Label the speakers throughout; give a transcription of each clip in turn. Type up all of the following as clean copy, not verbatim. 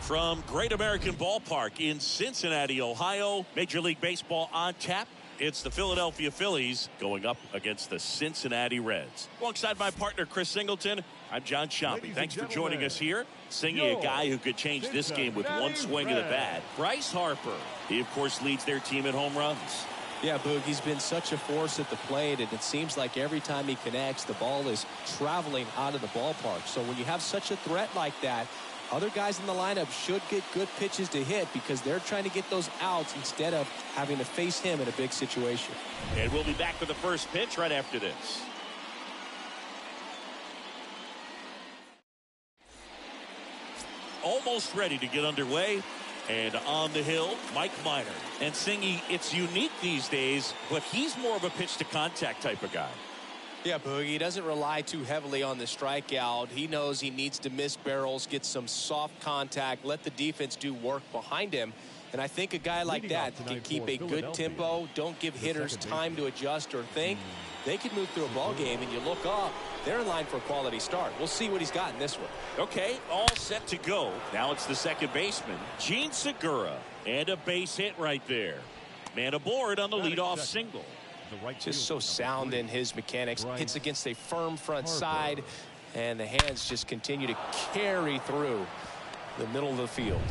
Speaker 1: From Great American Ballpark in Cincinnati, Ohio, Major League Baseball on tap. It's the Philadelphia Phillies going up against the Cincinnati Reds. Alongside my partner, Chris Singleton, I'm John Chompy. Thanks for joining us here. Singing a guy who could change this game with one swing of the bat, Bryce Harper. He, of course, leads their team in home runs.
Speaker 2: Yeah, Boog, he's been such a force at the plate, and it seems like every time he connects, the ball is traveling out of the ballpark. So when you have such a threat like that, other guys in the lineup should get good pitches to hit because they're trying to get those outs instead of having to face him in a big situation.
Speaker 1: And we'll be back with the first pitch right after this. Almost ready to get underway. And on the hill, Mike Minor. And Singy, it's unique these days, but he's more of a pitch-to-contact type of guy.
Speaker 2: Yeah, Boogie, he doesn't rely too heavily on the strikeout. He knows he needs to miss barrels, get some soft contact, let the defense do work behind him. And I think a guy like that can keep a good tempo, don't give hitters time to adjust or think. They can move through a ball game, and you look up, they're in line for a quality start. We'll see what he's got in this one.
Speaker 1: Okay, all set to go. Now it's the second baseman, Gene Segura. And a base hit right there. Man aboard on the leadoff single.
Speaker 2: Just so sound in his mechanics. Hits against a firm front side, and the hands just continue to carry through the middle of the field.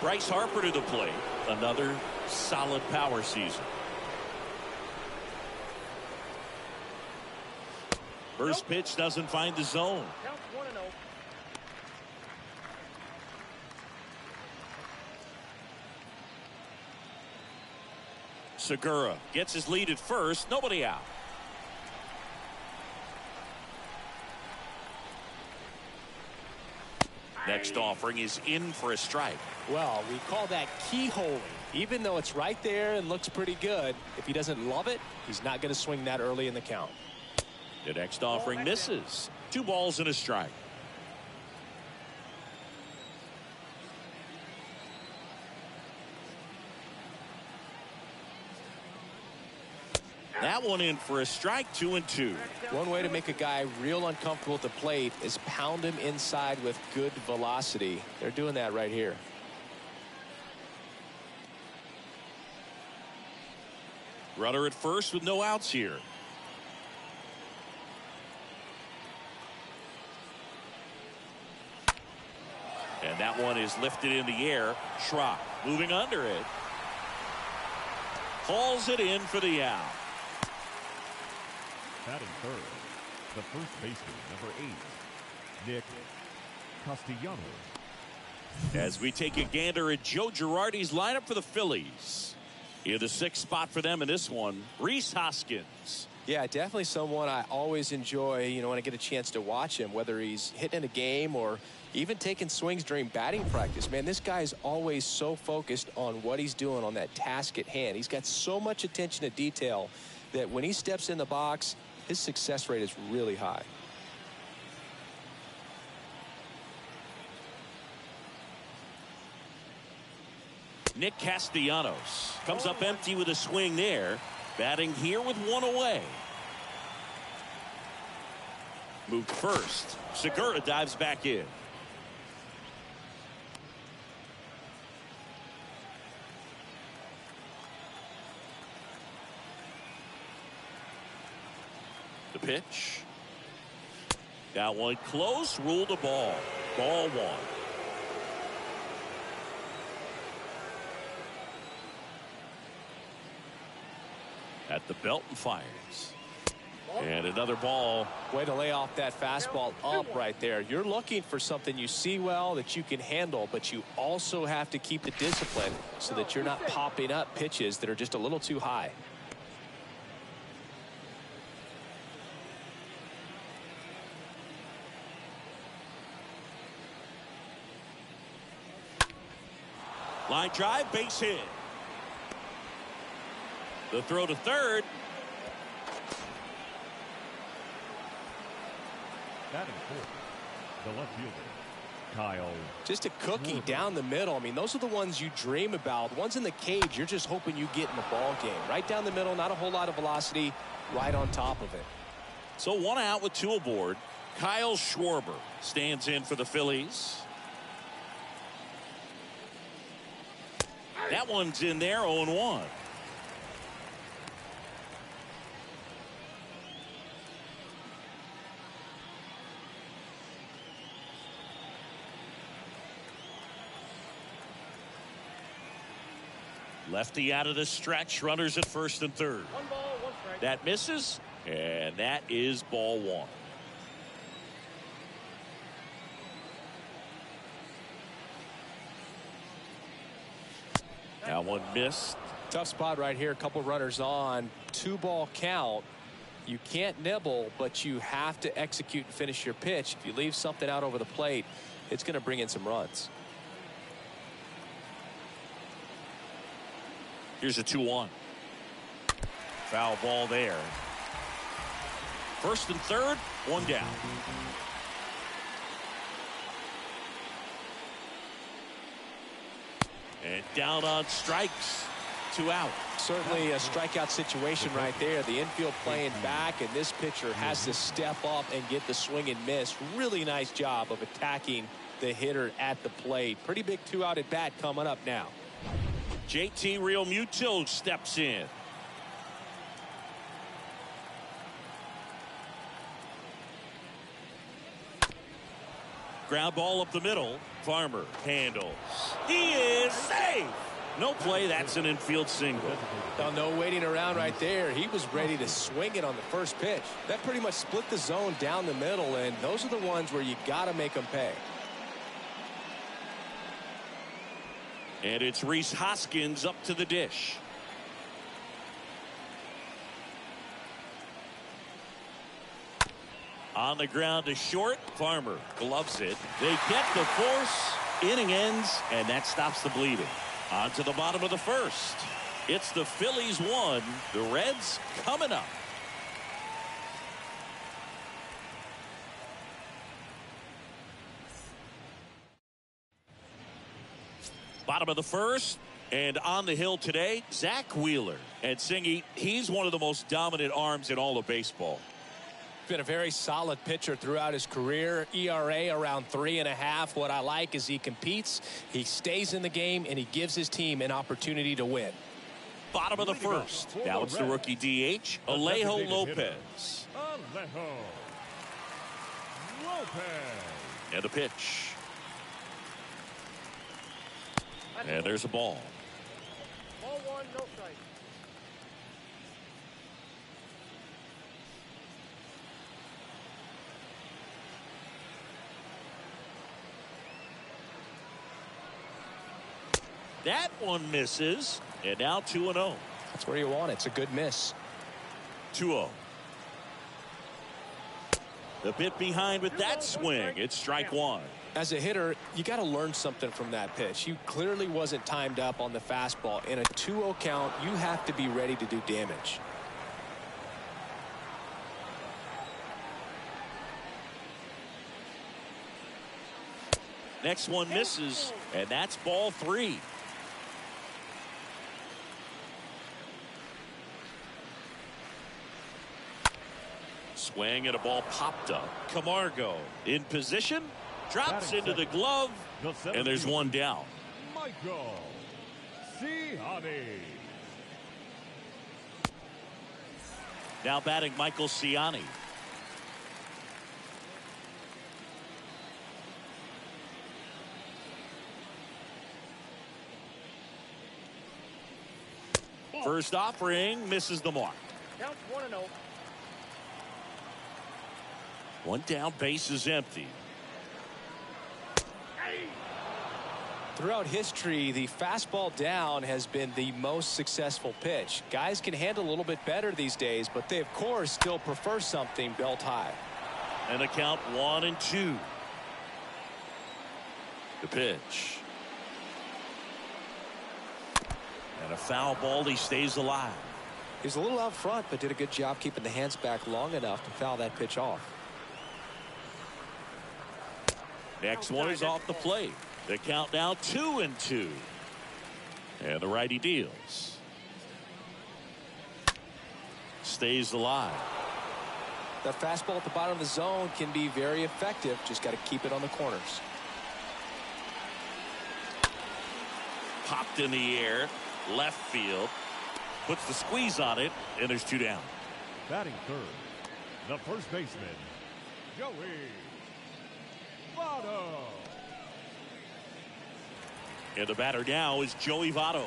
Speaker 1: Bryce Harper to the plate. Another solid power season. First pitch doesn't find the zone.
Speaker 3: Count 1-0.
Speaker 1: Segura gets his lead at first. Nobody out. Next offering is in for a strike.
Speaker 2: Well, we call that keyholing. Even though it's right there and looks pretty good, if he doesn't love it, he's not going to swing that early in the count.
Speaker 1: The next offering misses. 2 balls and a strike. That one in for a strike. 2-2.
Speaker 2: One way to make a guy real uncomfortable at the plate is pound him inside with good velocity. They're doing that right here.
Speaker 1: Runner at first with no outs here. And that one is lifted in the air. Schrock moving under it. Hauls it in for the out.
Speaker 3: Batting third, the first baseman, number 8, Nick Castellanos.
Speaker 1: As we take a gander at Joe Girardi's lineup for the Phillies. In the 6th spot for them in this one, Rhys Hoskins.
Speaker 2: Yeah, definitely someone I always enjoy, when I get a chance to watch him, whether he's hitting in a game or even taking swings during batting practice. Man, this guy is always so focused on what he's doing on that task at hand. He's got so much attention to detail that when he steps in the box, his success rate is really high.
Speaker 1: Nick Castellanos comes up empty with a swing there. Batting here with 1 away. Moved first. Segura dives back in. The pitch. That one close. Ruled a ball. Ball 1. at the belt and fires. And another ball.
Speaker 2: Way to lay off that fastball up right there. You're looking for something you see well that you can handle, but you also have to keep the discipline so that you're not popping up pitches that are just a little too high.
Speaker 1: Line drive, base hit. The throw to third.
Speaker 3: Batting fourth, the left fielder, Kyle.
Speaker 2: Just a cookie down the middle. I mean, those are the ones you dream about. The ones in the cage, you're just hoping you get in the ball game. Right down the middle, not a whole lot of velocity, right on top of it.
Speaker 1: So 1 out with 2 aboard. Kyle Schwarber stands in for the Phillies. That one's in there, 0-1. Lefty out of the stretch, runners at first and third.
Speaker 4: 1 ball, 1 strike.
Speaker 1: That misses, and that is ball 1. That one missed.
Speaker 2: Tough spot right here. A couple runners on. 2-ball count. You can't nibble, but you have to execute and finish your pitch. If you leave something out over the plate, it's going to bring in some runs.
Speaker 1: Here's a 2-1. Foul ball there. First and third, 1 down. And down on strikes. 2 out.
Speaker 2: Certainly a strikeout situation right there. The infield playing back, and this pitcher has to step up and get the swing and miss. Really nice job of attacking the hitter at the plate. Pretty big 2-out at bat coming up now.
Speaker 1: JT Realmuto steps in. Ground ball up the middle. Farmer handles. He is safe. No play. That's an infield single.
Speaker 2: Now, no waiting around right there. He was ready to swing it on the first pitch. That pretty much split the zone down the middle, and those are the ones where you got to make them pay.
Speaker 1: And it's Rhys Hoskins up to the dish. On the ground to short. Farmer gloves it. They get the force. Inning ends, and that stops the bleeding. On to the bottom of the first. It's the Phillies 1. The Reds coming up. Bottom of the first, and on the hill today, Zach Wheeler. And Singy, he's one of the most dominant arms in all of baseball.
Speaker 2: Been a very solid pitcher throughout his career. ERA around 3.5. What I like is he competes, he stays in the game, and he gives his team an opportunity to win.
Speaker 1: Bottom of the first. Now it's the rookie DH, Alejo Lopez.
Speaker 3: Alejo Lopez.
Speaker 1: And the pitch. And there's a ball.
Speaker 4: Ball 1, no strike.
Speaker 1: That one misses. And now 2-0.
Speaker 2: That's where you want it. It's a good miss.
Speaker 1: 2-0. The bit behind with that swing. It's strike 1.
Speaker 2: As a hitter, you got to learn something from that pitch. He clearly wasn't timed up on the fastball. In a 2-0 count, you have to be ready to do damage.
Speaker 1: Next one misses, and that's ball 3. Swing and a ball popped up. Camargo in position, drops into the glove, and there's 1 down.
Speaker 3: Michael Ciani.
Speaker 1: Now batting Michael Ciani. First offering misses the mark.
Speaker 4: Count 1-0.
Speaker 1: One down, base is empty.
Speaker 2: Throughout history, the fastball down has been the most successful pitch. Guys can handle a little bit better these days, but they, of course, still prefer something belt high.
Speaker 1: And a count 1-2. The pitch. And a foul ball. He stays alive.
Speaker 2: He was a little out front, but did a good job keeping the hands back long enough to foul that pitch off.
Speaker 1: Next one is off the plate. The count now 2-2. And the righty deals. Stays alive.
Speaker 2: That fastball at the bottom of the zone can be very effective. Just got to keep it on the corners.
Speaker 1: Popped in the air. Left field. Puts the squeeze on it. And there's 2 down.
Speaker 3: Batting third, the first baseman, Joey Votto.
Speaker 1: And the batter now is Joey Votto.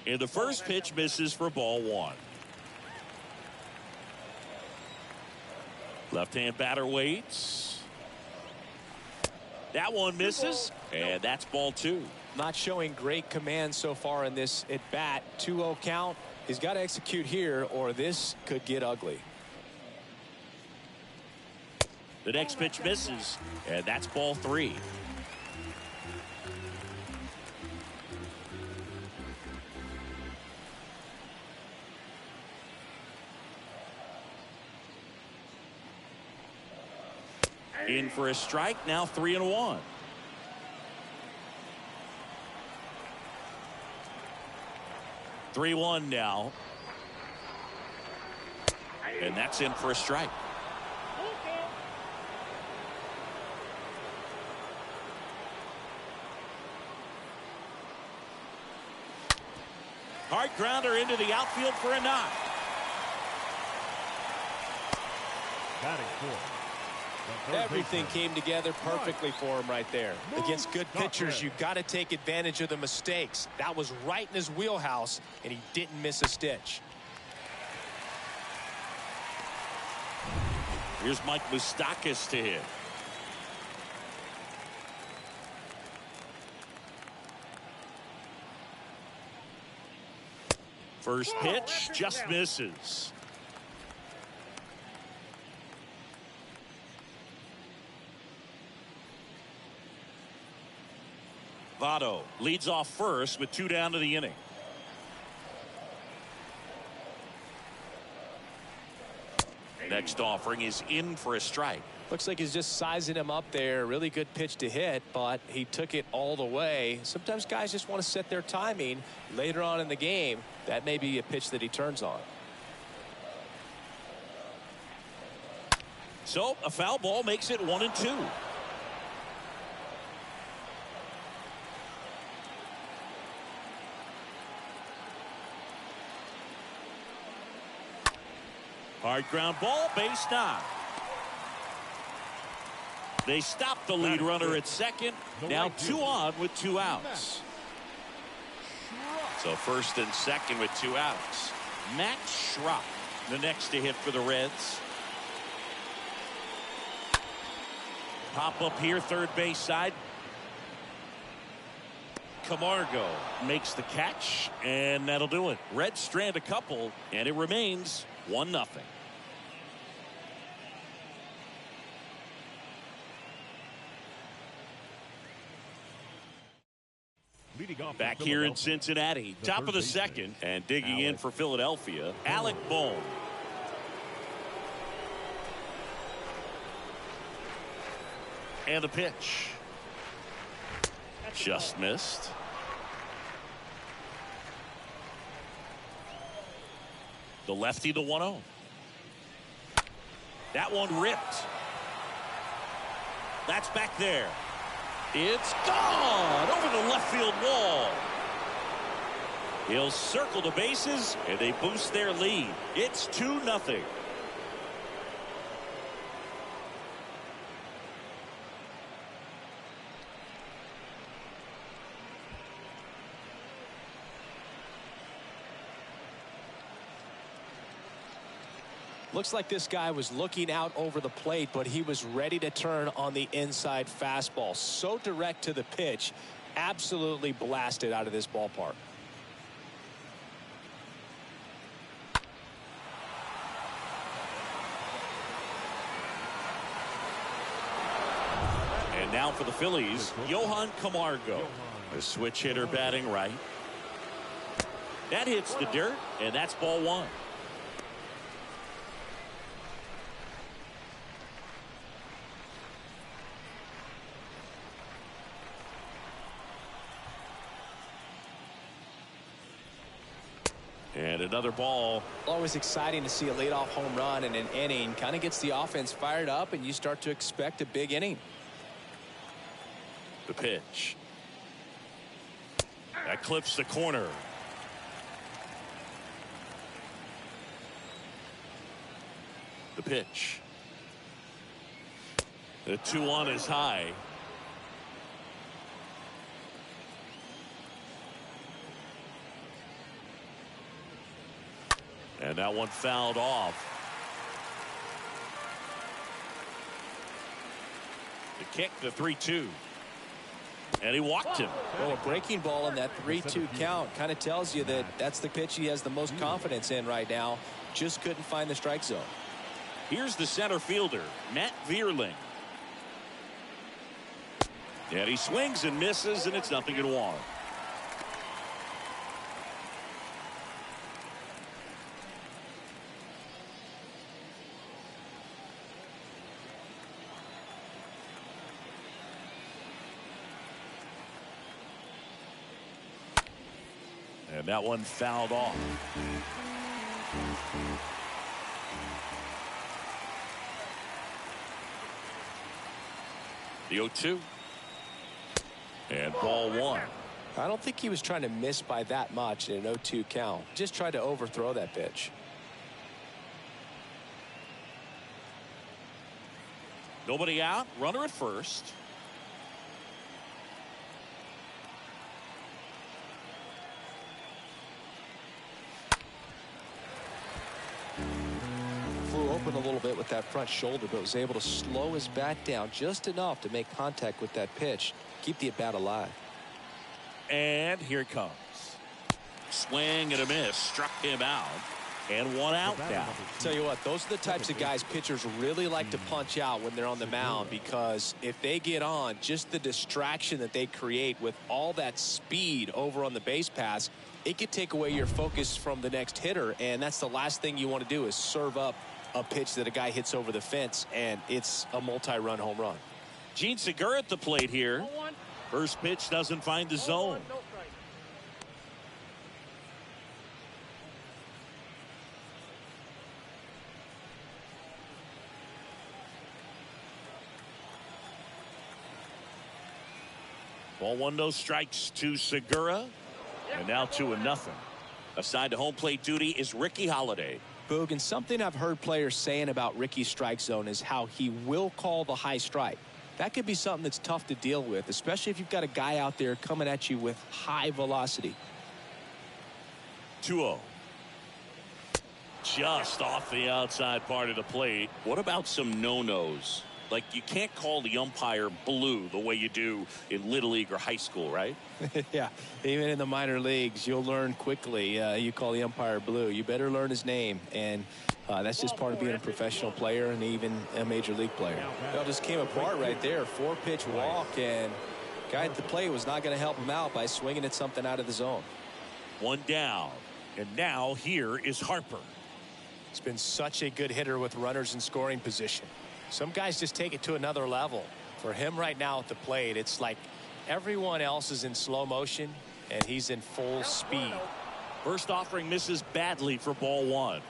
Speaker 1: And the first pitch misses for ball 1. Left-hand batter waits. That one misses, and that's ball 2.
Speaker 2: Not showing great command so far in this at bat. 2-0 count. He's got to execute here, or this could get ugly.
Speaker 1: The next pitch misses, and that's ball 3. In for a strike, now 3-1. (3-1) now. And that's in for a strike. Hard grounder into the outfield for a knock.
Speaker 3: Batting fourth.
Speaker 2: Everything came together perfectly for him right there. Against good pitchers, you've got to take advantage of the mistakes. That was right in his wheelhouse, and he didn't miss a stitch.
Speaker 1: Here's Mike Moustakas to hit. First pitch just misses. Votto leads off first with 2 down to the inning. Next offering is in for a strike.
Speaker 2: Looks like he's just sizing him up there. Really good pitch to hit, but he took it all the way. Sometimes guys just want to set their timing later on in the game. That may be a pitch that he turns on.
Speaker 1: So a foul ball makes it 1-2. Hard ground ball, base knock. They stop the lead runner at second. Now 2 on with 2 outs. So first and second with 2 outs. Matt Schrock, the next to hit for the Reds. Pop up here, third base side. Camargo makes the catch, and that'll do it. Reds strand a couple, and it remains 1-0. Back here in Cincinnati, top of the second, and digging in for Philadelphia, Alec Bohm. And a pitch. Just missed. The lefty to 1-0. That one ripped. That's back there. It's gone over the left field wall. He'll circle the bases, and they boost their lead. It's 2-0.
Speaker 2: Looks like this guy was looking out over the plate, but he was ready to turn on the inside fastball. So direct to the pitch, absolutely blasted out of this ballpark.
Speaker 1: And now for the Phillies, Johan Camargo, a switch hitter batting right. That hits the dirt, and that's ball one. And another ball.
Speaker 2: Always exciting to see a leadoff home run in an inning. Kind of gets the offense fired up, and you start to expect a big inning.
Speaker 1: The pitch. That clips the corner. The pitch. The 2-1 is high. And that one fouled off. The kick, the 3-2. And he walked him.
Speaker 2: Well, a breaking ball in that 3-2 count kind of tells you that that's the pitch he has the most confidence in right now. Just couldn't find the strike zone.
Speaker 1: Here's the center fielder, Matt Vierling. And he swings and misses, and it's 0-1. And that one fouled off. The 0-2. And ball one.
Speaker 2: I don't think he was trying to miss by that much in an 0-2 count. Just tried to overthrow that pitch.
Speaker 1: Nobody out. Runner at first.
Speaker 2: Flew open a little bit with that front shoulder, but was able to slow his bat down just enough to make contact with that pitch. Keep the at-bat alive.
Speaker 1: And here it comes. Swing and a miss. Struck him out. And one out now.
Speaker 2: Tell you what, those are the types of guys pitchers really like to punch out when they're on the mound, because if they get on, just the distraction that they create with all that speed over on the base pass, it could take away your focus from the next hitter, and that's the last thing you want to do is serve up a pitch that a guy hits over the fence, and it's a multi-run home run.
Speaker 1: Gene Segura at the plate here. First pitch doesn't find the zone. Ball one, no strikes to Segura. And now 2-0. Assigned to home plate duty is Ricky Holiday.
Speaker 2: Boog, and something I've heard players saying about Ricky's strike zone is how he will call the high strike. That could be something that's tough to deal with, especially if you've got a guy out there coming at you with high velocity.
Speaker 1: 2-0. Just off the outside part of the plate. What about some no-nos? Like, you can't call the umpire blue the way you do in Little League or high school, right?
Speaker 2: Yeah, even in the minor leagues, you'll learn quickly. You call the umpire blue. You better learn his name, and that's just part of being a professional player and even a major league player. It all just came apart right there. 4-pitch walk, and guy at the plate was not going to help him out by swinging at something out of the zone.
Speaker 1: One down, and now here is Harper.
Speaker 2: He's been such a good hitter with runners in scoring position. Some guys just take it to another level. For him right now at the plate, it's like everyone else is in slow motion and he's in full speed.
Speaker 1: First offering misses badly for ball one.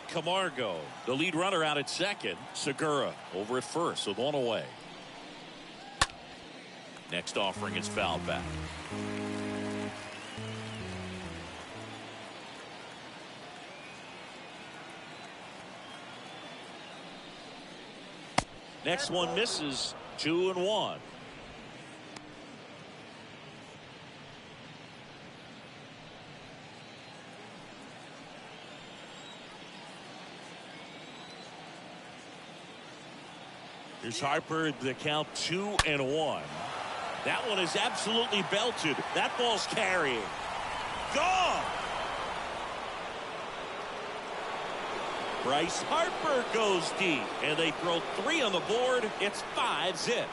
Speaker 1: Camargo, the lead runner, out at second. Segura over at first with one away. Next offering is fouled back. Next one misses. 2-1. Here's Harper. The count 2-1. That one is absolutely belted. That ball's carrying. Gone. Bryce Harper goes deep, and they throw 3 on the board. It's 5-zip.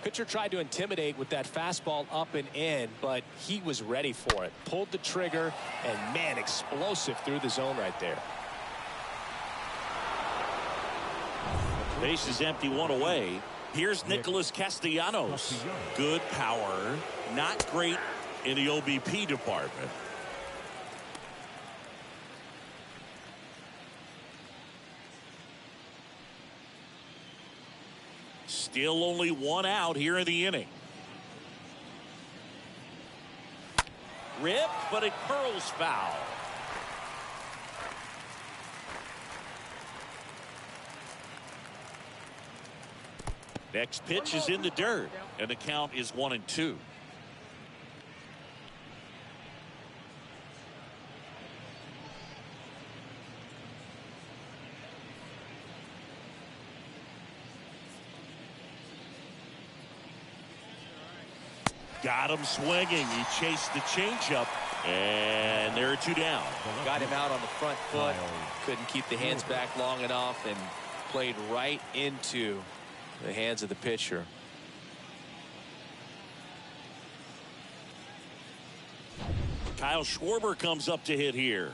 Speaker 2: Pitcher tried to intimidate with that fastball up and in, but he was ready for it. Pulled the trigger, and man, explosive through the zone right there.
Speaker 1: Base is empty, 1 away. Here's Nicholas Castellanos. Good power, not great in the OBP department. Still only 1 out here in the inning. Rip, but it curls foul. Next pitch is in the dirt, and the count is 1-2. Got him swinging. He chased the changeup, and there are 2 down.
Speaker 2: Got him out on the front foot. Couldn't keep the hands back long enough and played right into the hands of the pitcher.
Speaker 1: Kyle Schwarber comes up to hit here.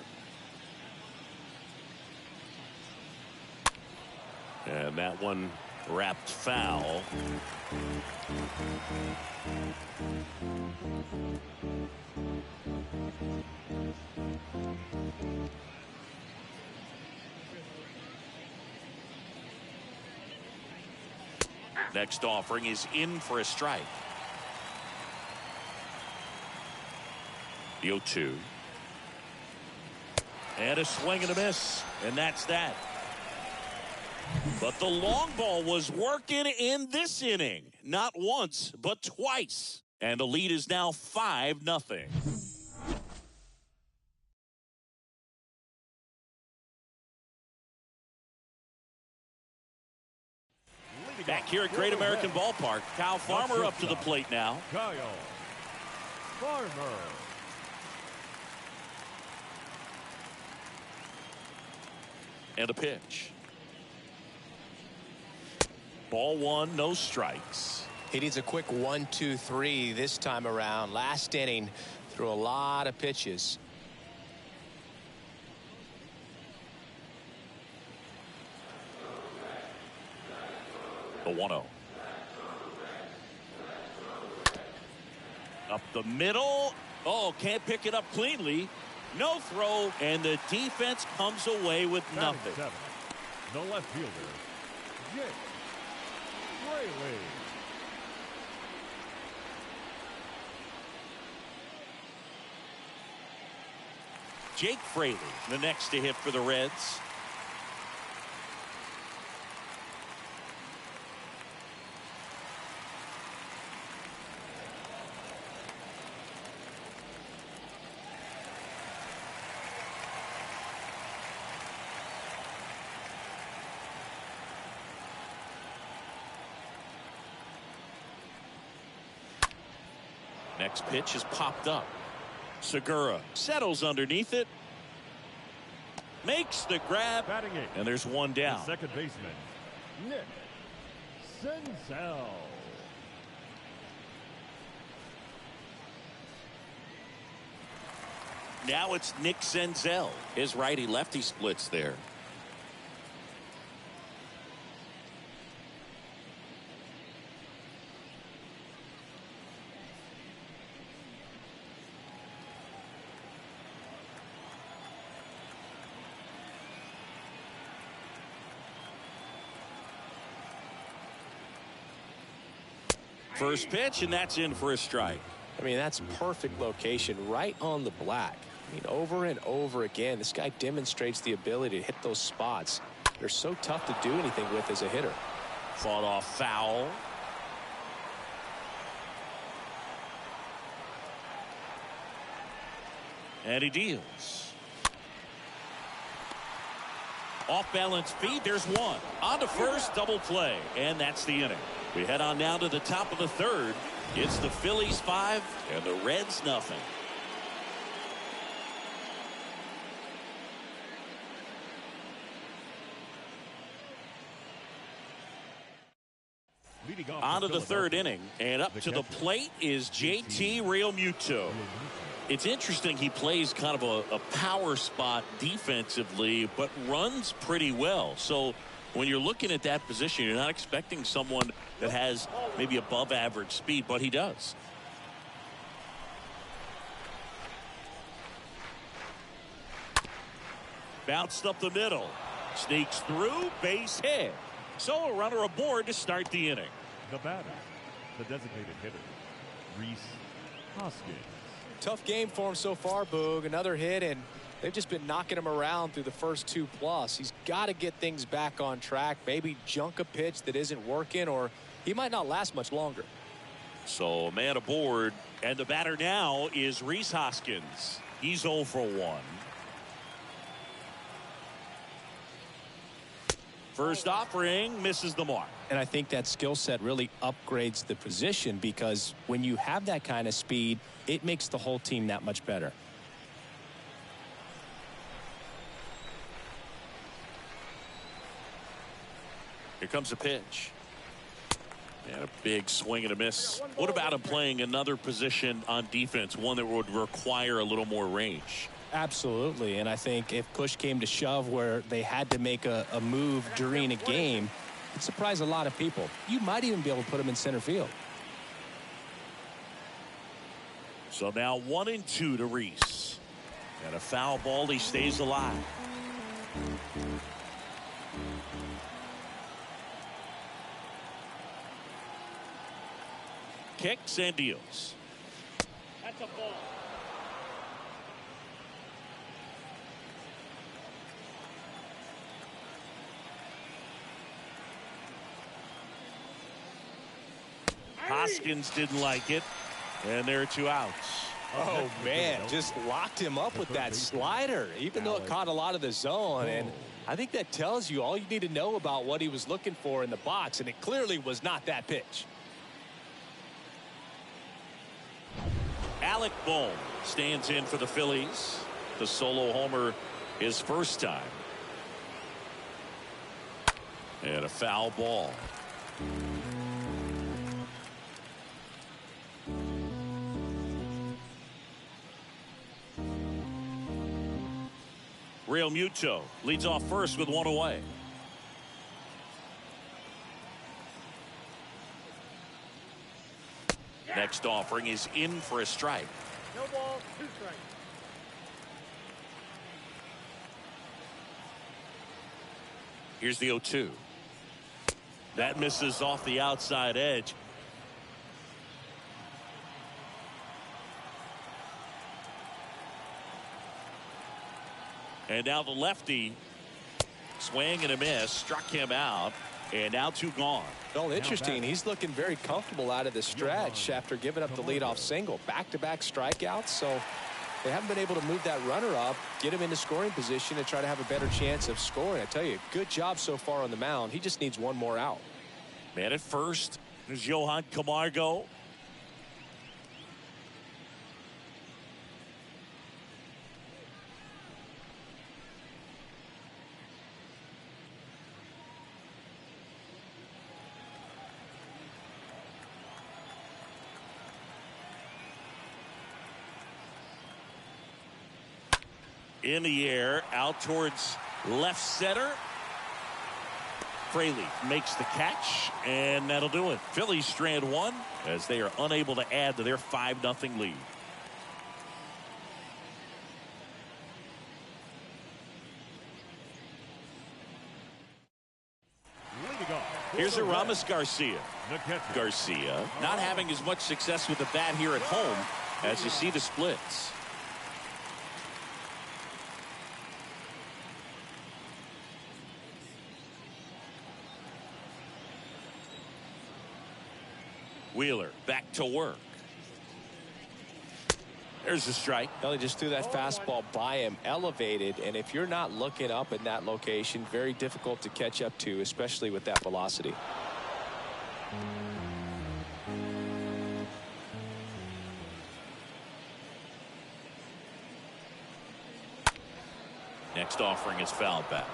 Speaker 1: And that one wrapped foul. Next offering is in for a strike. The 0-2. And a swing and a miss. And that's that. But the long ball was working in this inning. Not once, but twice. And the lead is now 5-0. Back here at Great American Ballpark, Kyle Farmer up to the plate now.
Speaker 3: Kyle Farmer.
Speaker 1: And a pitch. Ball 1, no strikes.
Speaker 2: He needs a quick 1-2-3 this time around. Last inning, threw a lot of pitches.
Speaker 1: The 1-0. Up the middle. Oh, can't pick it up cleanly. No throw, and the defense comes away with nothing.
Speaker 3: 7. The left fielder, Jake Fraley.
Speaker 1: Jake Fraley, the next to hit for the Reds. Next pitch is popped up. Segura settles underneath it. Makes the grab.
Speaker 3: Batting 8.
Speaker 1: And there's 1 down.
Speaker 3: The second baseman, Nick Senzel.
Speaker 1: Now it's Nick Senzel. His righty-lefty splits there. First pitch, and that's in for a strike.
Speaker 2: I mean, that's perfect location right on the black. I mean, over and over again, this guy demonstrates the ability to hit those spots. They're so tough to do anything with as a hitter.
Speaker 1: Fought off foul. And he deals. Off balance feed. There's one. On to first, double play. And that's the inning. We head on now to the top of the third. It's the Phillies 5 and the Reds nothing. On to the third inning, and up to the plate is JT Realmuto. It's interesting, he plays kind of a power spot defensively, but runs pretty well. So when you're looking at that position, you're not expecting someone that has maybe above average speed, but he does. Bounced up the middle, sneaks through, base hit. So a runner aboard to start the inning.
Speaker 3: The batter, the designated hitter, Rhys Hoskins.
Speaker 2: Tough game for him so far, Boog. Another hit, and they've just been knocking him around through the first 2+. He's got to get things back on track, maybe junk a pitch that isn't working, or he might not last much longer.
Speaker 1: So a man aboard, and the batter now is Rhys Hoskins. He's 0 for 1. First offering misses the mark.
Speaker 2: And I think that skill set really upgrades the position, because when you have that kind of speed, it makes the whole team that much better.
Speaker 1: Here comes a pitch. And a big swing and a miss. What about him playing another position on defense, one that would require a little more range?
Speaker 2: Absolutely, and I think if push came to shove where they had to make a move during a game, it'd surprise a lot of people. You might even be able to put him in center field.
Speaker 1: So now 1-2 to Rhys. And a foul ball, he stays alive. Kicks and deals.
Speaker 4: That's a ball.
Speaker 1: Hoskins didn't like it, and there are 2 outs.
Speaker 2: Oh, man, just locked him up with that slider, even though it caught a lot of the zone. And I think that tells you all you need to know about what he was looking for in the box, and it clearly was not that pitch.
Speaker 1: Alec Bohm stands in for the Phillies. The solo homer his first time. And a foul ball. Realmuto leads off first with 1 away. Next offering is in for a strike.
Speaker 4: No ball, 2 strikes.
Speaker 1: Here's the 0-2. That misses off the outside edge. And now the lefty, swing and a miss, struck him out, and now 2 gone.
Speaker 2: Well, interesting. He's looking very comfortable out of the stretch after giving up the leadoff single. Back-to-back strikeouts, so they haven't been able to move that runner up, get him into scoring position, and try to have a better chance of scoring. I tell you, good job so far on the mound. He just needs 1 more out.
Speaker 1: Man at first, there's Johan Camargo. In the air, out towards left center. Fraley makes the catch, and that'll do it. Phillies strand 1 as they are unable to add to their 5-0 lead. Here's Aramis Garcia.
Speaker 3: The catcher.
Speaker 1: Garcia not having as much success with the bat here at home as you see the splits. Wheeler back to work. There's a strike.
Speaker 2: Well, he just threw that fastball by him, elevated, and if you're not looking up in that location, very difficult to catch up to, especially with that velocity.
Speaker 1: Next offering is fouled back.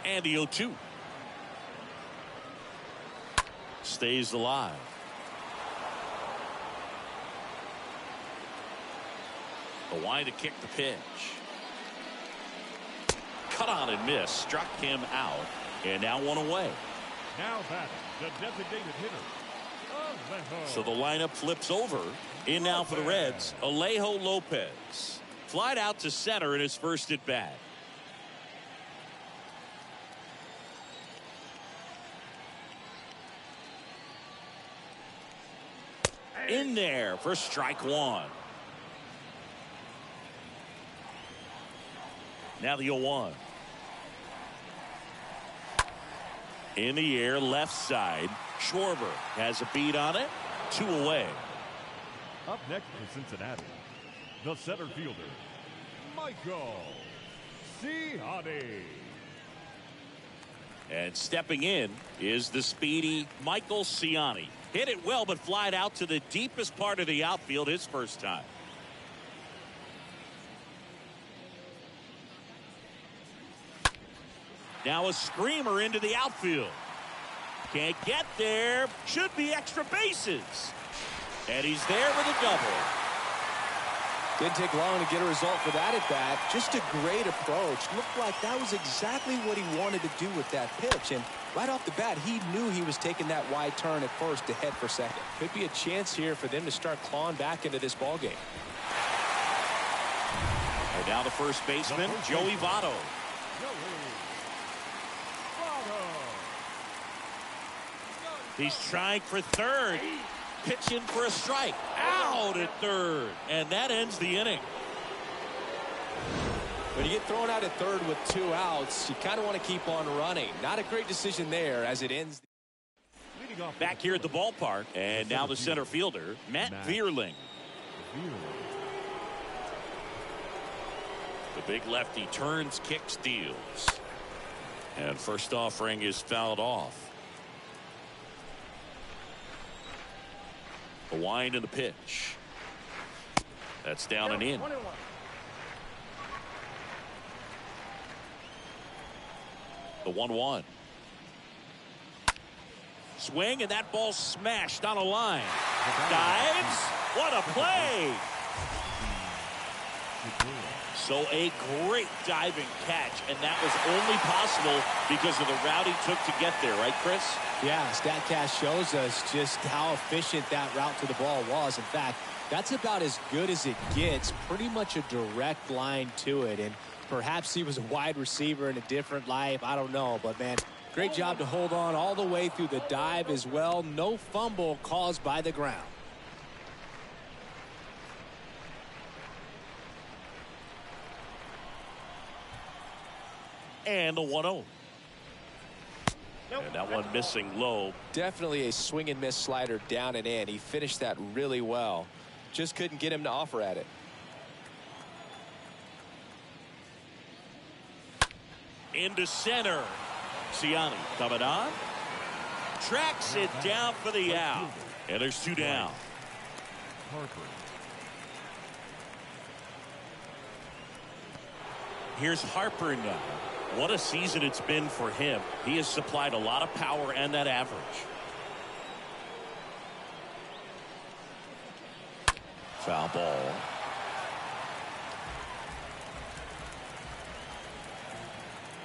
Speaker 1: And the 0-2. Stays alive. The wide to kick the pitch. Cut on and miss. Struck him out. And now one away.
Speaker 3: Now batting, the designated hitter.
Speaker 1: So the lineup flips over. In now for the Reds, Alejo Lopez. Flied out to center in his first at bat. In there for strike one. Now the 0-1. In the air, left side. Schwarber has a beat on it. 2 away.
Speaker 3: Up next for Cincinnati, the center fielder, Michael Ciani.
Speaker 1: And stepping in is the speedy Michael Ciani. Hit it well, but flied out to the deepest part of the outfield his first time. Now a screamer into the outfield. Can't get there. Should be extra bases. And he's there with a double.
Speaker 2: Didn't take long to get a result for that at bat. Just a great approach. Looked like that was exactly what he wanted to do with that pitch. And right off the bat, he knew he was taking that wide turn at first to head for second. Could be a chance here for them to start clawing back into this ball game.
Speaker 1: And now the first baseman, Joey Votto. He's trying for third. Pitching for a strike. Out at third. And that ends the inning.
Speaker 2: When you get thrown out at third with 2 outs, you kind of want to keep on running. Not a great decision there as it ends.
Speaker 1: Back here at the ballpark. And now the center fielder, Matt Vierling. The big lefty turns, kicks, deals. And first offering is fouled off. The wind and the pitch. That's down and in. The 1-1. Swing, and that ball smashed on a line. Dives. What a play. So a great diving catch, and that was only possible because of the route he took to get there, right, Chris?
Speaker 2: Yeah, StatCast shows us just how efficient that route to the ball was. In fact, that's about as good as it gets. Pretty much a direct line to it, and perhaps he was a wide receiver in a different life. I don't know, but man, great job to hold on all the way through the dive as well. No fumble caused by the ground.
Speaker 1: And the 1-0. And that one missing low.
Speaker 2: Definitely a swing and miss slider down and in. He finished that really well. Just couldn't get him to offer at it.
Speaker 1: Into center. Ciani coming on. Tracks it down for the out. And there's 2 down. Here's Harper now. What a season it's been for him. He has supplied a lot of power and that average. Foul ball.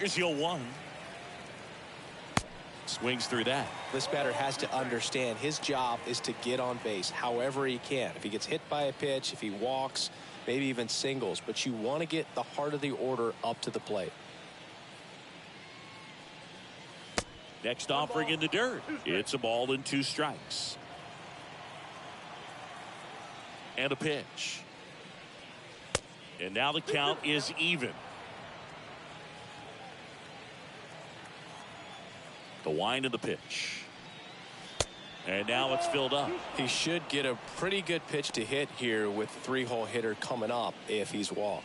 Speaker 1: Here's the 0-1. Swings through that.
Speaker 2: This batter has to understand his job is to get on base however he can. If he gets hit by a pitch, if he walks, maybe even singles, but you want to get the heart of the order up to the plate.
Speaker 1: Next offering in the dirt. It's a ball and 2 strikes. And a pitch. And now the count is even. The wind of the pitch. And now it's filled up.
Speaker 2: He should get a pretty good pitch to hit here with 3-hole hitter coming up if he's walked.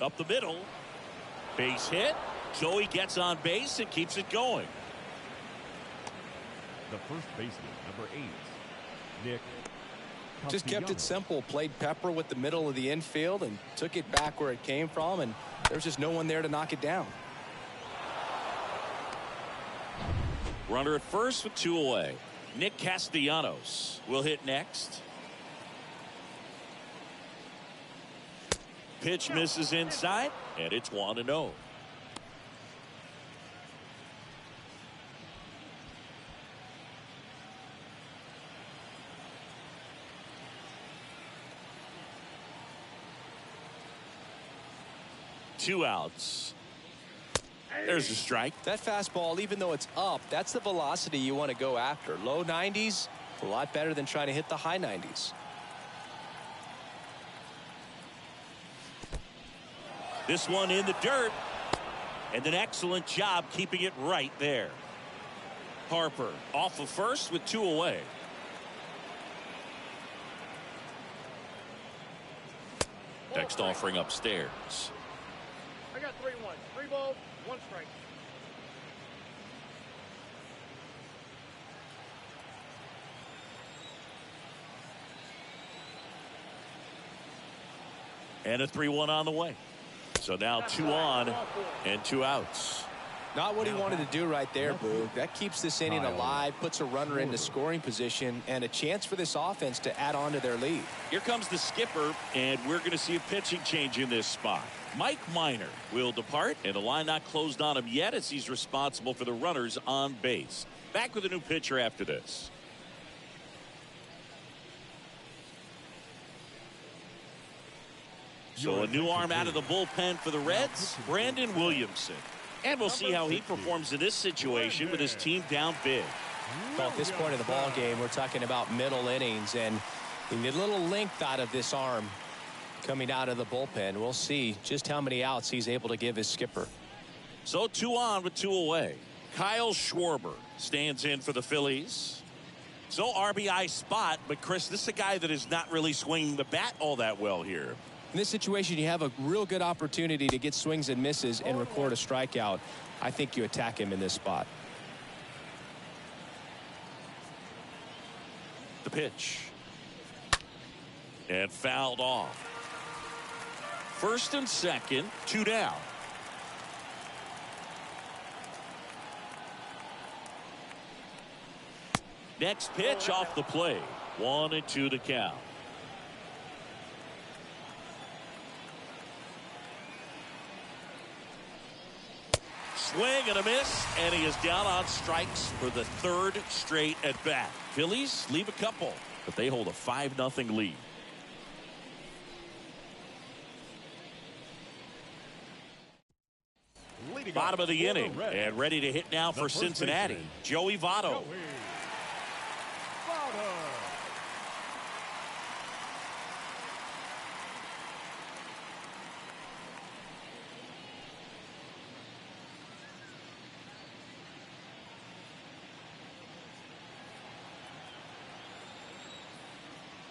Speaker 1: Up the middle. Base hit. Joey gets on base and keeps it going.
Speaker 3: The first baseman, number 8, Nick.
Speaker 2: Just kept it simple. Played pepper with the middle of the infield and took it back where it came from, and there's just no one there to knock it down.
Speaker 1: Runner at first with 2 away. Nick Castellanos will hit next. Pitch misses inside, and it's 1-0. Two outs. There's a strike.
Speaker 2: That fastball, even though it's up, that's the velocity you want to go after. Low 90s, a lot better than trying to hit the high 90s.
Speaker 1: This one in the dirt. And an excellent job keeping it right there. Harper off of first with 2 away. Next offering upstairs.
Speaker 4: I got 3-1. 3 balls, 1 strike.
Speaker 1: And a 3-1 on the way. So now 2 on and 2 outs.
Speaker 2: Not what he wanted to do right there, Boog. That keeps this inning alive, puts a runner into scoring position, and a chance for this offense to add on to their lead.
Speaker 1: Here comes the skipper, and we're going to see a pitching change in this spot. Mike Minor will depart, and the line not closed on him yet as he's responsible for the runners on base. Back with a new pitcher after this. So a new arm out of the bullpen for the Reds, Brandon Williamson. And we'll see how he performs in this situation with his team down big.
Speaker 2: Well, at this point of the ball game, we're talking about middle innings, and we need a little length out of this arm coming out of the bullpen. We'll see just how many outs he's able to give his skipper.
Speaker 1: So 2 on with 2 away. Kyle Schwarber stands in for the Phillies. So RBI spot, but Chris, this is a guy that is not really swinging the bat all that well here.
Speaker 2: In this situation, you have a real good opportunity to get swings and misses and record a strikeout. I think you attack him in this spot.
Speaker 1: The pitch. And fouled off. First and second, 2 down. Next pitch off the plate. 1-2 to count. Swing and a miss, and he is down on strikes for the 3rd straight at bat. Phillies leave a couple, but they hold a 5-0 lead. Bottom of the inning, and ready to hit now for Cincinnati, Joey Votto.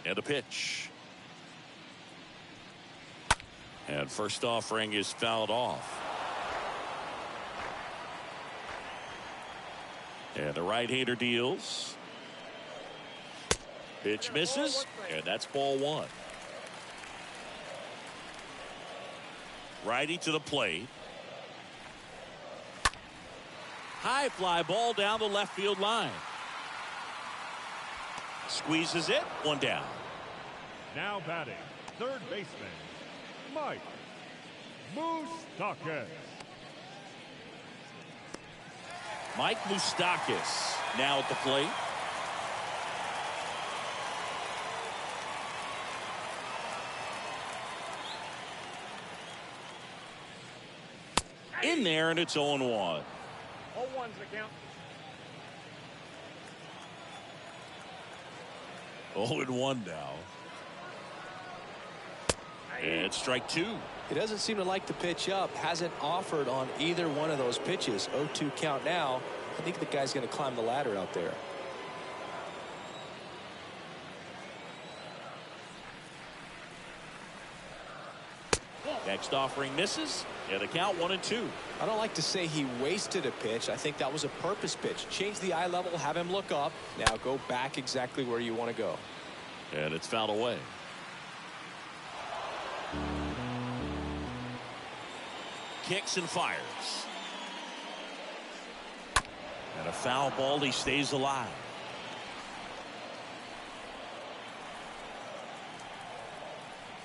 Speaker 1: And a pitch. And first offering is fouled off. And the right-hander deals. Pitch misses, and that's ball 1. Righty to the plate. High fly ball down the left field line. Squeezes it, 1 down.
Speaker 3: Now batting, 3rd baseman, Mike Moustakas.
Speaker 1: Mike Moustakas now at the plate. in there, and it's 0-1.
Speaker 4: All ones the count.
Speaker 1: 0-1 now. And strike two.
Speaker 2: He doesn't seem to like the pitch up. Hasn't offered on either one of those pitches. 0-2 count now. I think the guy's going to climb the ladder out there.
Speaker 1: Next offering misses. And the count 1-2.
Speaker 2: I don't like to say he wasted a pitch. I think that was a purpose pitch. Change the eye level, have him look up. Now go back exactly where you want to go.
Speaker 1: And it's fouled away. Kicks and fires. And a foul ball. He stays alive.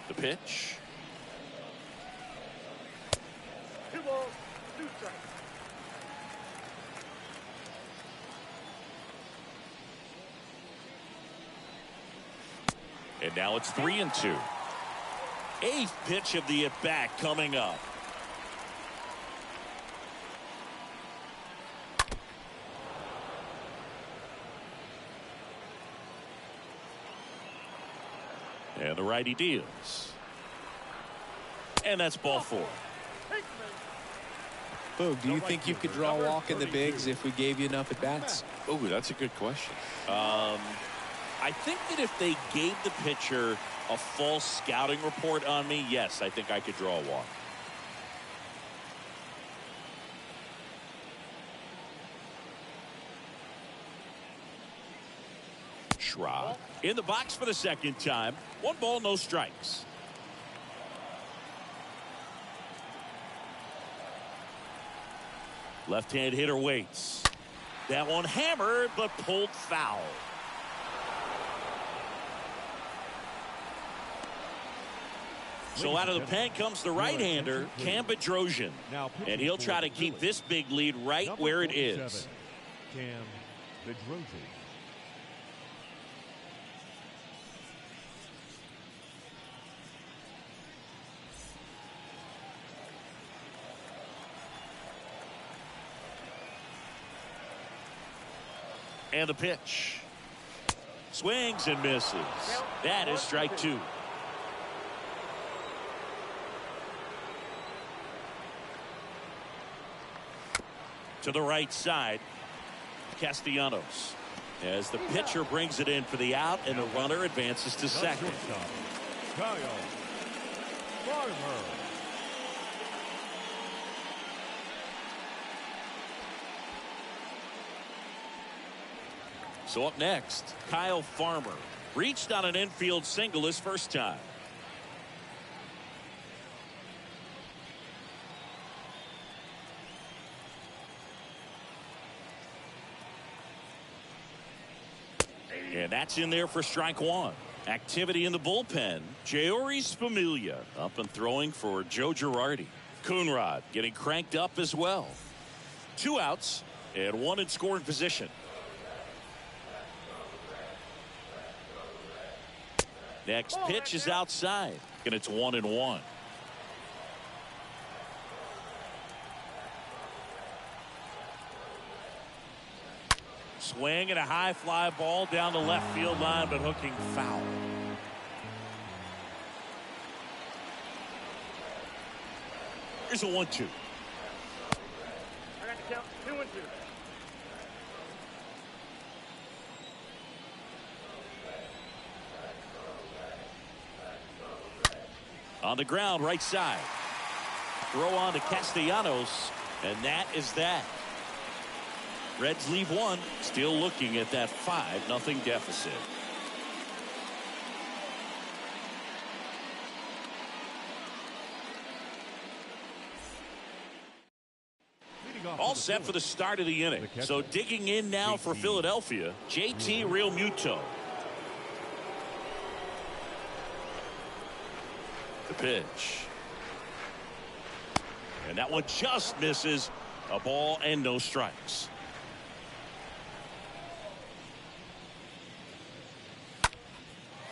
Speaker 1: The pitch.
Speaker 4: 2 balls, 2 strikes.
Speaker 1: And now it's 3-2. Eighth pitch of the at-bat coming up. And the righty deals. And that's ball 4.
Speaker 2: Boog, do you think you could draw a walk in the bigs if we gave you enough at bats?
Speaker 1: Oh, that's a good question. I think that if they gave the pitcher a false scouting report on me, yes, I think I could draw a walk. Schrock in the box for the second time. 1 ball, no strikes. Left-hand hitter waits. That one hammered, but pulled foul. So out of the pen comes the right-hander, Cam Bedrosian. And he'll try to keep this big lead right where it is.
Speaker 3: Cam Bedrosian.
Speaker 1: And the pitch. Swings and misses. That is strike 2. To the right side, Castellanos. As the pitcher brings it in for the out, and the runner advances to second.
Speaker 3: Kyle Farmer.
Speaker 1: So up next, Kyle Farmer. Reached on an infield single his first time. And that's in there for strike 1. Activity in the bullpen. Jeurys Familia up and throwing for Joe Girardi. Coonrod getting cranked up as well. 2 outs and 1 in scoring position. Next pitch is outside, and it's 1-1. Swing and a high fly ball down the left field line, but hooking foul. Here's a 1-2.
Speaker 4: I got to count 2-2.
Speaker 1: On the ground, right side. Throw on to Castellanos, and that is that. Reds leave 1, still looking at that 5-0 deficit. All set for the start of the inning. So digging in now for Philadelphia, JT Realmuto. The pitch. And that one just misses. A ball and no strikes.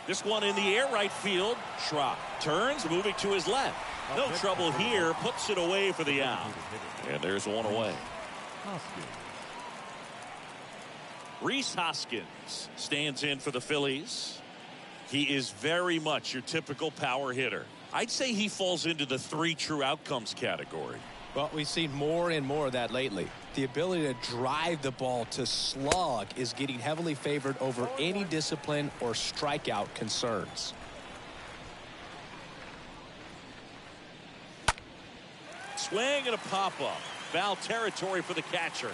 Speaker 1: This one in the air right field. Schrock turns, moving to his left. No trouble here. Puts it away for the out. And there's one away. Rhys Hoskins stands in for the Phillies. He is very much your typical power hitter. I'd say he falls into the 3 true outcomes category.
Speaker 2: Well, we've seen more and more of that lately. The ability to drive the ball to slug is getting heavily favored over any discipline or strikeout concerns.
Speaker 1: Swing and a pop-up. Foul territory for the catcher.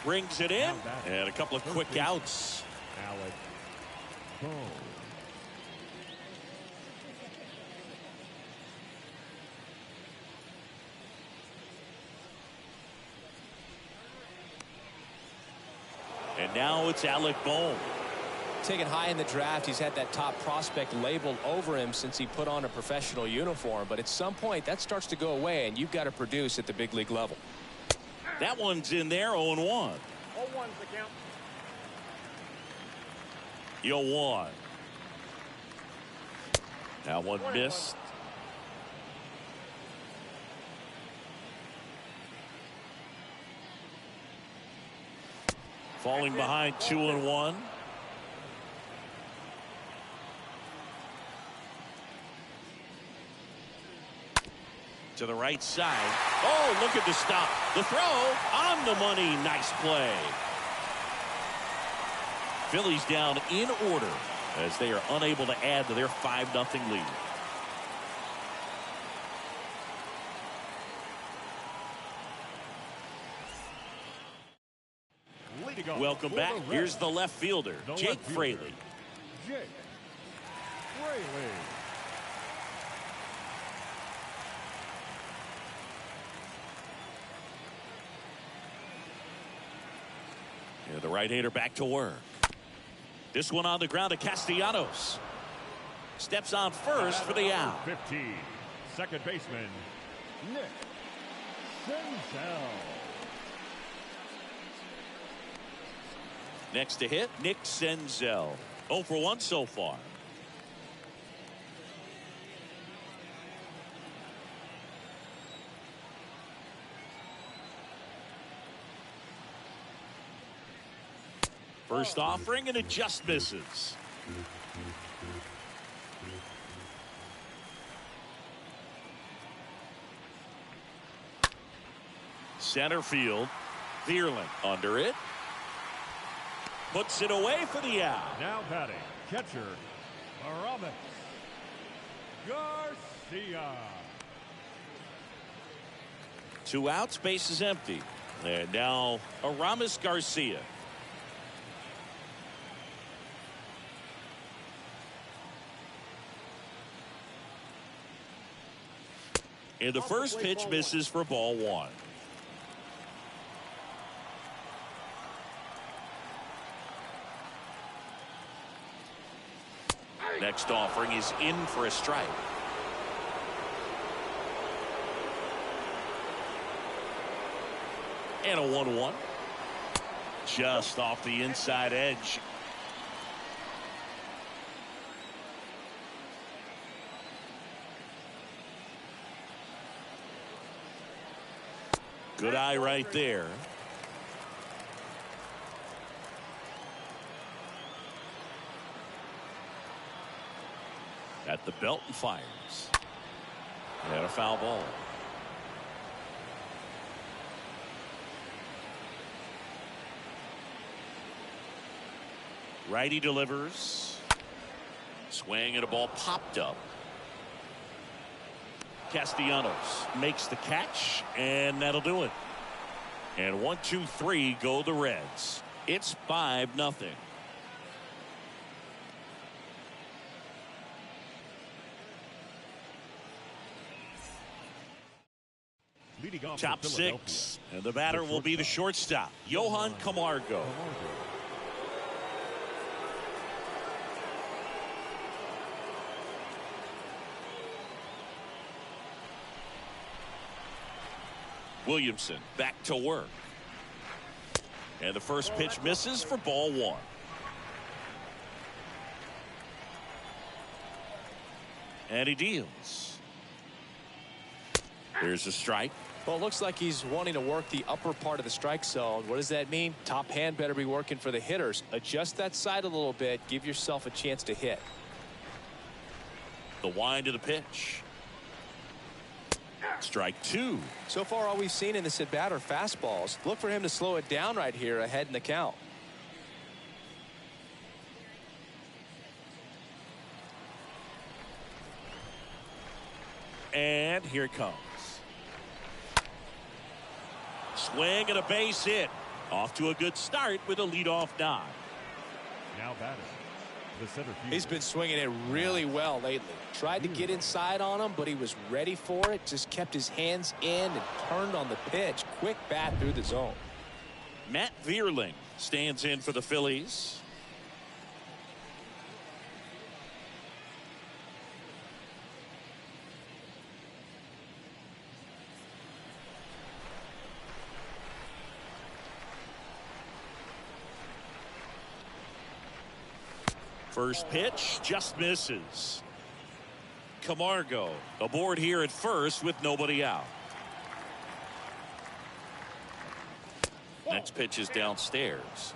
Speaker 1: Brings it in. And a couple of quick outs.
Speaker 3: Alex Cole.
Speaker 1: And now it's Alec Bohm.
Speaker 2: Taken high in the draft, he's had that top prospect labeled over him since he put on a professional uniform. But at some point, that starts to go away, and you've got to produce at the big league level.
Speaker 1: That one's in there, 0-1.
Speaker 4: 0-1's the count.
Speaker 1: 0-1. That one missed. Falling behind 2-1. To the right side. Oh, look at the stop. The throw on the money. Nice play. Phillies down in order as they are unable to add to their 5-0 lead. Welcome back. Here's the left fielder, Jake Fraley.
Speaker 3: Jake Fraley.
Speaker 1: Yeah, the right-hander back to work. This one on the ground to Castellanos. Steps on first for the out.
Speaker 3: 15. Second baseman, Nick Senzel.
Speaker 1: Next to hit, Nick Senzel. 0 for 1 so far. First offering, and it just misses. Center field. Vierling under it. Puts it away for the out.
Speaker 3: Now batting, catcher, Aramis Garcia.
Speaker 1: 2 outs, base is empty. And now Aramis Garcia. And the first pitch misses for ball 1. Next offering is in for a strike. And a 1-1. Just off the inside edge. Good eye right there. At the belt and fires. And a foul ball. Righty delivers. Swing and a ball popped up. Castellanos makes the catch, and that'll do it. And 1, 2, 3 go the Reds. It's 5-0.
Speaker 3: Leading off
Speaker 1: Top 6, and the batter will be the shortstop, Johan Camargo. Williamson back to work. And the first pitch misses for ball 1. And he deals. There's a strike.
Speaker 2: Well, it looks like he's wanting to work the upper part of the strike zone. What does that mean? Top hand better be working for the hitters. Adjust that side a little bit. Give yourself a chance to hit.
Speaker 1: The wind of the pitch. Strike two.
Speaker 2: So far, all we've seen in this at bat are fastballs. Look for him to slow it down right here ahead in the count.
Speaker 1: And here it comes. Swing and a base hit. Off to a good start with a leadoff nod.
Speaker 3: Now batting, the center fielder.
Speaker 2: He's been swinging it really well lately. Tried to get inside on him, but he was ready for it. Just kept his hands in and turned on the pitch. Quick bat through the zone.
Speaker 1: Matt Vierling stands in for the Phillies. First pitch just misses. Camargo aboard here at first with nobody out. Next pitch is downstairs.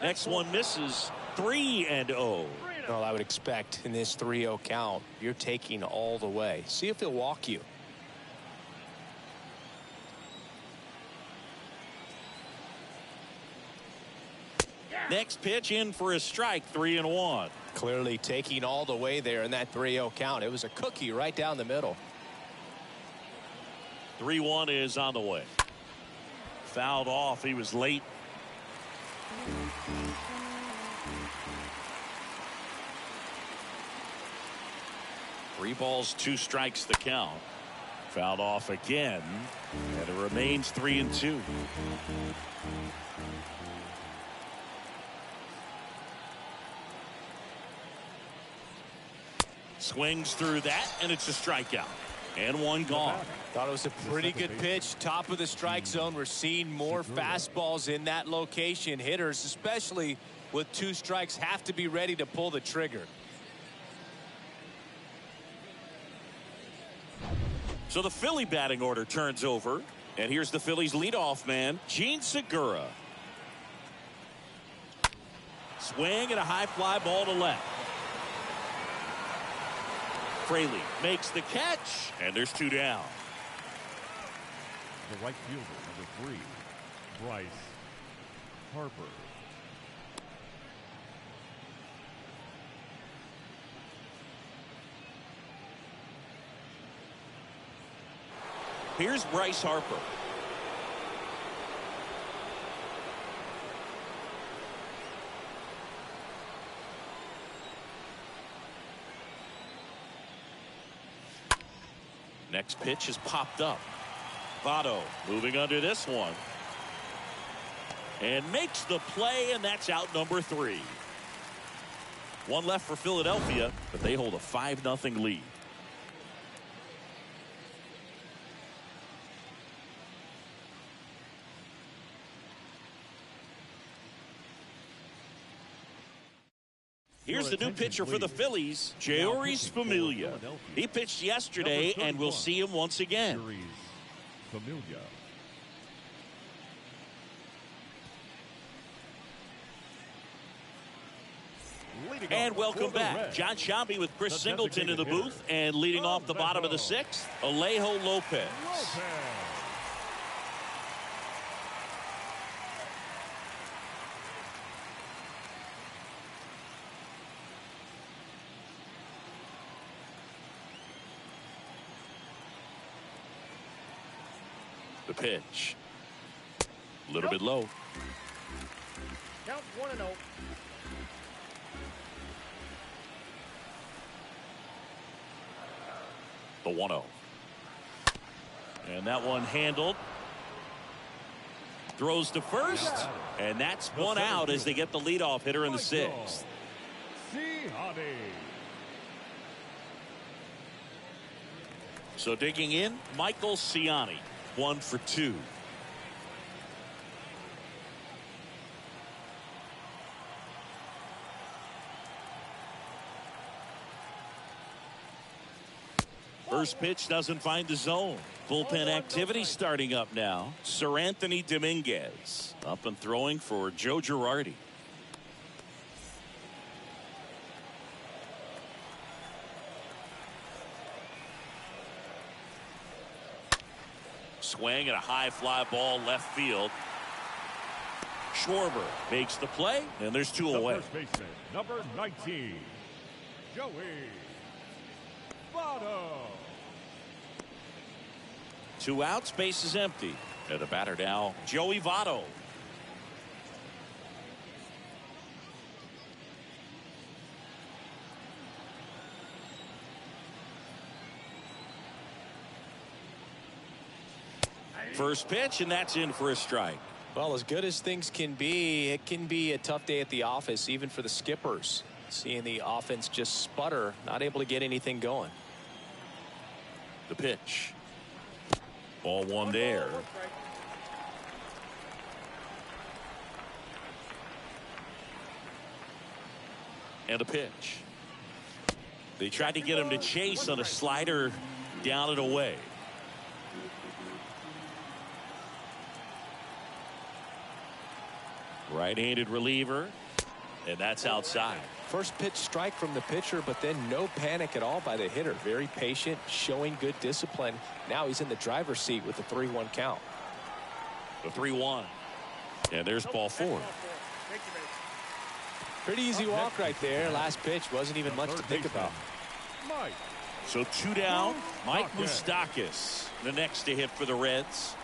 Speaker 1: Next one misses. 3-0.
Speaker 2: Well, I would expect in this 3-0 count, you're taking all the way. See if he'll walk you.
Speaker 1: Next pitch in for a strike. 3-1.
Speaker 2: Clearly taking all the way there in that 3-0 count. It was a cookie right down the middle.
Speaker 1: 3-1 is on the way. Fouled off. He was late. Three balls, 2 strikes the count. Fouled off again. And it remains 3-2. Swings through that, and it's a strikeout. And one gone.
Speaker 2: Thought it was a pretty good pitch. Top of the strike zone. We're seeing more fastballs in that location. Hitters, especially with 2 strikes, have to be ready to pull the trigger.
Speaker 1: So the Philly batting order turns over. And here's the Phillies leadoff man, Gene Segura. Swing and a high fly ball to left. Fraley makes the catch, and there's 2 down.
Speaker 3: The right fielder, number 3, Bryce Harper.
Speaker 1: Here's Bryce Harper. Next pitch is popped up. Votto moving under this one. And makes the play, and that's out number 3. One left for Philadelphia, but they hold a 5-0 lead. Here's the new pitcher for the Phillies, Jeurys Familia. He pitched yesterday, and we'll see him once again.
Speaker 3: Familia.
Speaker 1: And welcome back. John Shambi with Chris Singleton in the booth, and leading off the bottom of the 6th, Alejo Lopez. The pitch. A little bit low.
Speaker 4: Count 1-0.
Speaker 1: The 1-0. And that one handled. Throws to first. And that's one out as they get the leadoff hitter in the 6th. So digging in, Michael Ciani. 1 for 2. First pitch doesn't find the zone. Bullpen activity starting up now. Sir Anthony Dominguez up and throwing for Joe Girardi. Swing and a high fly ball left field. Schwarber makes the play, and there's two away.
Speaker 3: First baseman, number 19, Joey Votto.
Speaker 1: 2 outs, base is empty. And the batter now, Joey Votto. First pitch, and that's in for a strike.
Speaker 2: Well, as good as things can be, it can be a tough day at the office, even for the skippers. Seeing the offense just sputter, not able to get anything going.
Speaker 1: The pitch. Ball one there. And a pitch. They tried to get him to chase on a slider down and away. Right-handed reliever, and that's outside.
Speaker 2: First pitch strike from the pitcher, but then no panic at all by the hitter. Very patient, showing good discipline. Now he's in the driver's seat with the 3-1 count.
Speaker 1: The 3-1. And there's ball 4.
Speaker 2: Pretty easy walk right there. Last pitch wasn't even much to think about.
Speaker 1: So 2 down. Mike Moustakas, the next to hit for the Reds.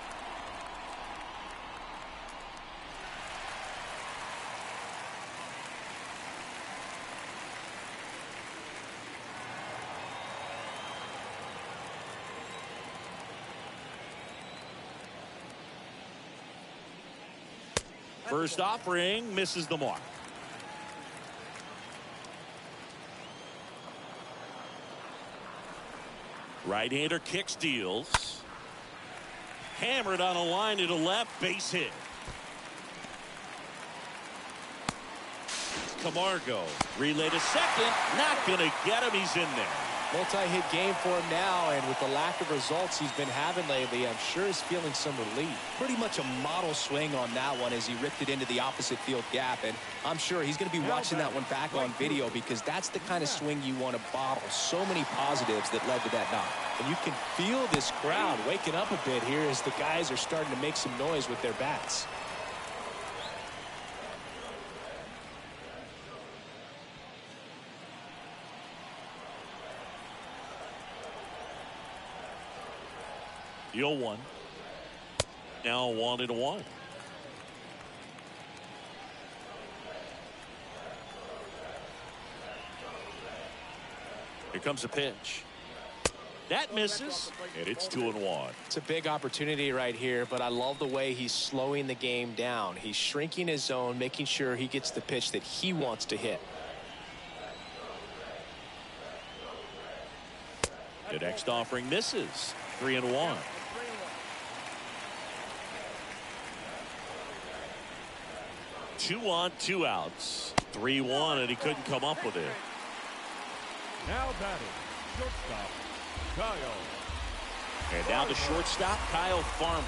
Speaker 1: First offering misses the mark. Right-hander kicks, deals. Hammered on a line to the left, base hit. Camargo, relay to second, not gonna get him, he's in there.
Speaker 2: Multi-hit game for him now, and with the lack of results he's been having lately, I'm sure he's feeling some relief. Pretty much a model swing on that one as he ripped it into the opposite field gap, and I'm sure he's going to be watching that one back on video because that's the kind of swing you want to bottle. So many positives that led to that knock. And you can feel this crowd waking up a bit here as the guys are starting to make some noise with their bats.
Speaker 1: The 0-1. Now 1-1. Here comes a pitch. That misses, and it's 2-1.
Speaker 2: It's a big opportunity right here, but I love the way he's slowing the game down. He's shrinking his zone, making sure he gets the pitch that he wants to hit.
Speaker 1: The next offering misses. 3-1. Two on, 2 outs. 3-1, and he couldn't come up with it.
Speaker 3: Now batting, shortstop, Kyle.
Speaker 1: And now the shortstop, Kyle Farmer.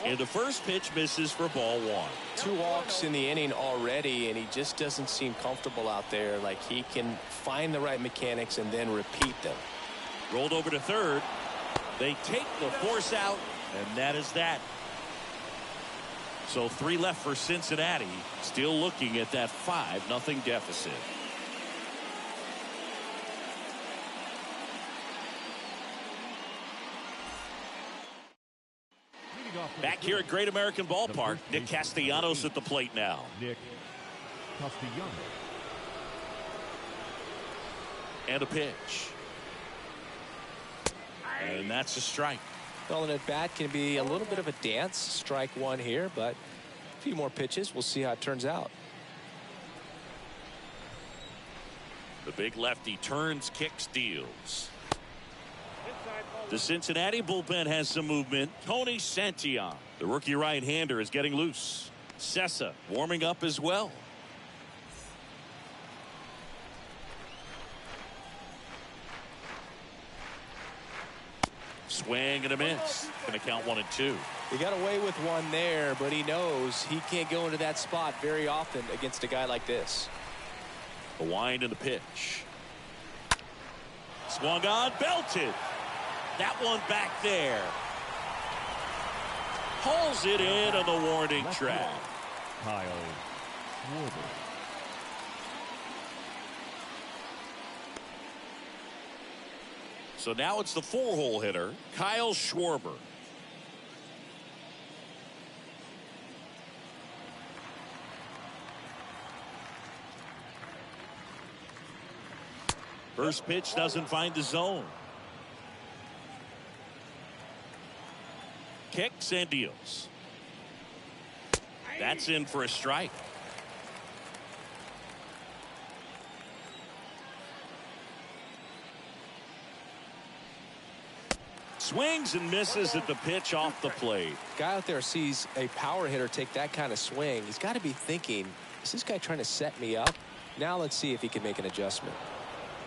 Speaker 1: And the first pitch misses for ball 1.
Speaker 2: 2 walks in the inning already, and he just doesn't seem comfortable out there. Like he can find the right mechanics and then repeat them.
Speaker 1: Rolled over to third. They take the force out, and that is that. So 3 left for Cincinnati. Still looking at that 5-0 deficit. Back here at Great American Ballpark, Nick Castellanos at the plate now.
Speaker 3: Nick Castellanos.
Speaker 1: And a pitch. And that's a strike.
Speaker 2: Well, an at-bat can be a little bit of a dance. Strike 1 here, but a few more pitches. We'll see how it turns out.
Speaker 1: The big lefty turns, kicks, deals. The Cincinnati bullpen has some movement. Tony Santillan, the rookie right-hander, is getting loose. Sessa warming up as well. Swing and a miss. Going to count 1-2.
Speaker 2: He got away with one there, but he knows he can't go into that spot very often against a guy like this.
Speaker 1: The wind and the pitch. Swung on, belted. That one back there. Pulls it in on the warning track.
Speaker 3: Kyle Schwarber.
Speaker 1: So now it's the 4-hole hitter, Kyle Schwarber. First pitch doesn't find the zone. Kicks and deals. That's in for a strike. Swings and misses at the pitch off the plate.
Speaker 2: Guy out there sees a power hitter take that kind of swing. He's got to be thinking, is this guy trying to set me up? Now let's see if he can make an adjustment.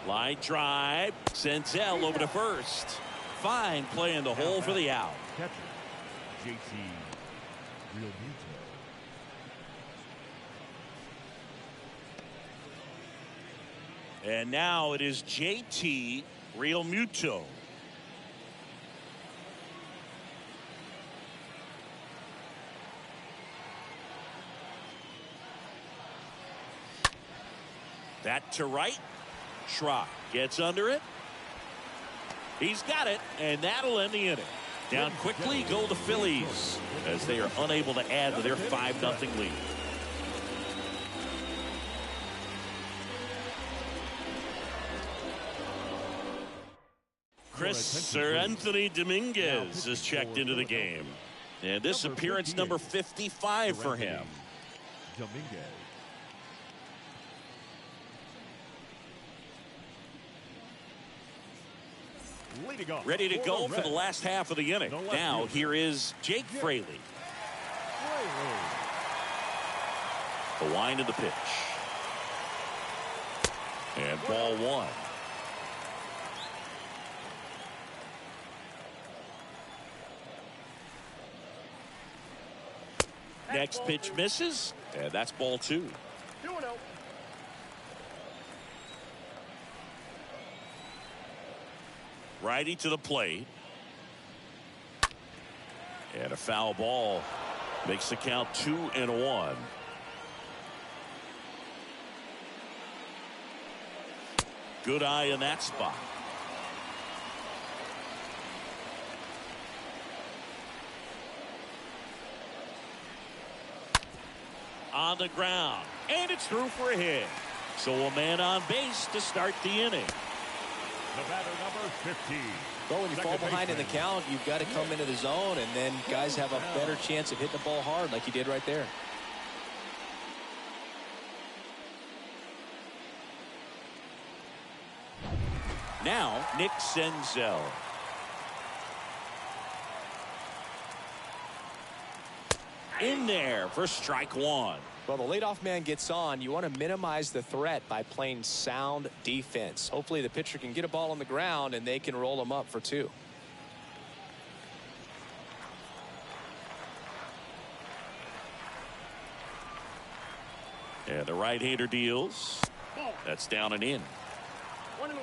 Speaker 1: Line drive. Senzel over to first. Fine play in the hole for the out.
Speaker 3: Catcher, JT Realmuto.
Speaker 1: And now it is JT Realmuto. That to right. Schrock gets under it. He's got it, and that'll end the inning. Down quickly go the Phillies as they are unable to add to their 5-0 lead. Sir Anthony Dominguez is checked into the game. And this appearance number 55 for him.
Speaker 3: Dominguez.
Speaker 1: Ready to go for the last half of the inning. Now here is Jake Fraley. The wind of the pitch. And ball one. Next pitch misses, and that's ball two.
Speaker 4: 2-0.
Speaker 1: Righty to the plate. And a foul ball makes the count 2-1. Good eye in that spot. On the ground, and it's through for a hit. So a man on base to start the inning.
Speaker 3: The batter number 15.
Speaker 2: Well, when you fall behind in the count, you've got to come into the zone, and then guys have a better chance of hitting the ball hard like he did right there.
Speaker 1: Now, Nick Senzel. In there for strike one.
Speaker 2: Well, the leadoff man gets on. You want to minimize the threat by playing sound defense. Hopefully the pitcher can get a ball on the ground and they can roll him up for two.
Speaker 1: And the right-hander deals. That's down and in.
Speaker 4: 1-1.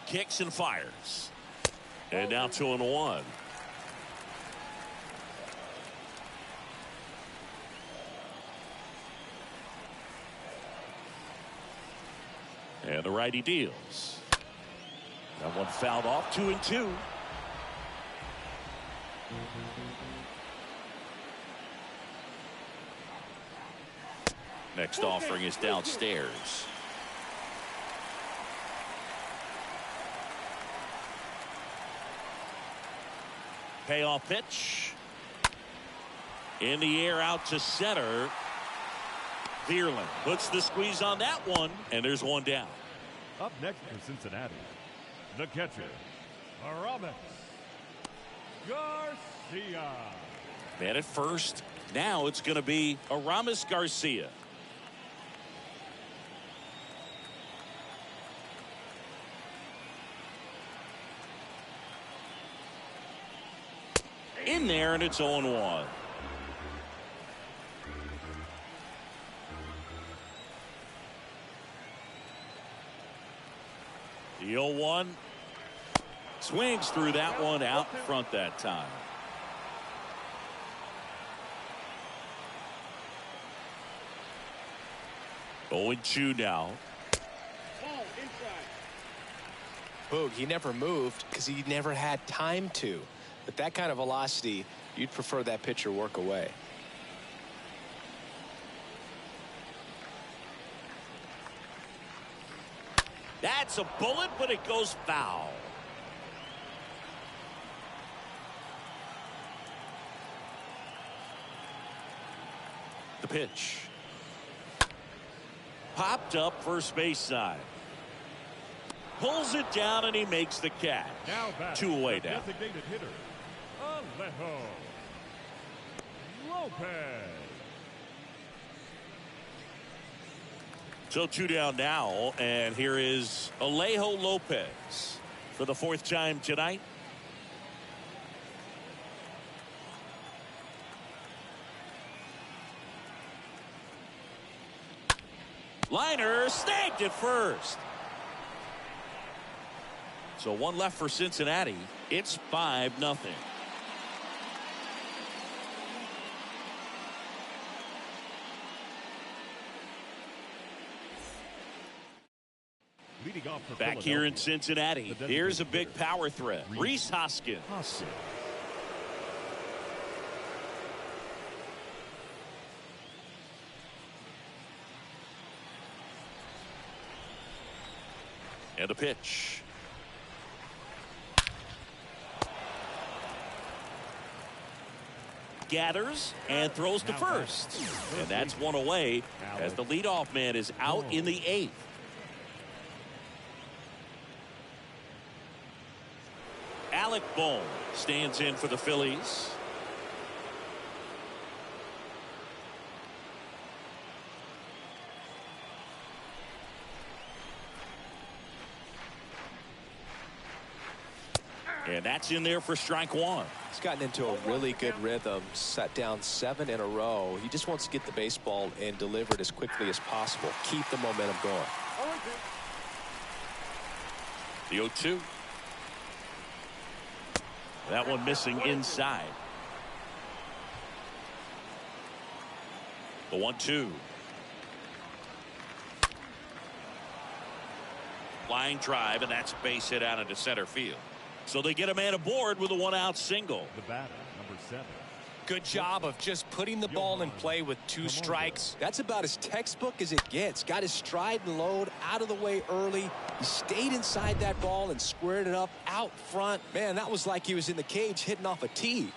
Speaker 1: Kicks and fires. And now 2-1. And the righty deals. That one fouled off. 2-2. Next offering is downstairs. Payoff pitch. In the air out to center. Vierling puts the squeeze on that one, and there's one down.
Speaker 3: Up next for Cincinnati, The catcher, Aramis Garcia.
Speaker 1: Man at first. Now it's going to be Aramis Garcia. In there, and it's 0-1. The 0-1 swings through that one out front that time. Oh, 0-2 now.
Speaker 2: Boog, he never moved because he never had time to. With that kind of velocity, you'd prefer that pitcher work away.
Speaker 1: That's a bullet, but it goes foul. The pitch. Popped up first base side. Pulls it down, and he makes the catch.
Speaker 3: Now
Speaker 1: 2 away now.
Speaker 3: Designated hitter, Alejo Lopez.
Speaker 1: So 2 down now, and here is Alejo Lopez for the 4th time tonight. Liner snagged at first. So 1 left for Cincinnati. It's 5-0.
Speaker 3: Leading off for
Speaker 1: Back here in Cincinnati, here's a big power threat. Rhys Hoskins. And a pitch. Gathers and throws to first. And that's 1 away as the leadoff man is out in the 8th. Alec Bohm stands in for the Phillies. And that's in there for strike 1.
Speaker 2: He's gotten into a really good rhythm, set down 7 in a row. He just wants to get the baseball and deliver it as quickly as possible. Keep the momentum going.
Speaker 1: The 0-2. That one missing inside. The 1-2. Line drive, and that's base hit out into center field. So they get a man aboard with a 1-out single.
Speaker 3: The batter, number 7.
Speaker 2: Good job of just putting the ball in play with 2 strikes. That's about as textbook as it gets. Got his stride and load out of the way early. He stayed inside that ball and squared it up out front. Man, that was like he was in the cage hitting off a tee.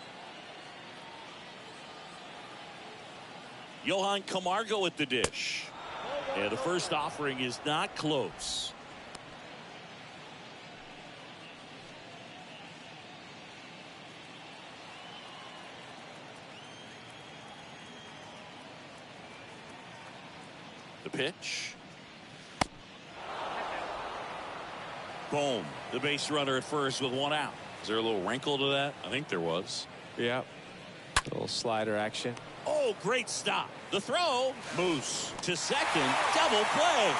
Speaker 1: Johan Camargo at the dish. And the first offering is not close. The pitch. Boom. The base runner at first with 1 out. Is there a little wrinkle to that? I think there was.
Speaker 2: Yeah. A little slider action.
Speaker 1: Oh, great stop. The throw. Moose to second. Double play.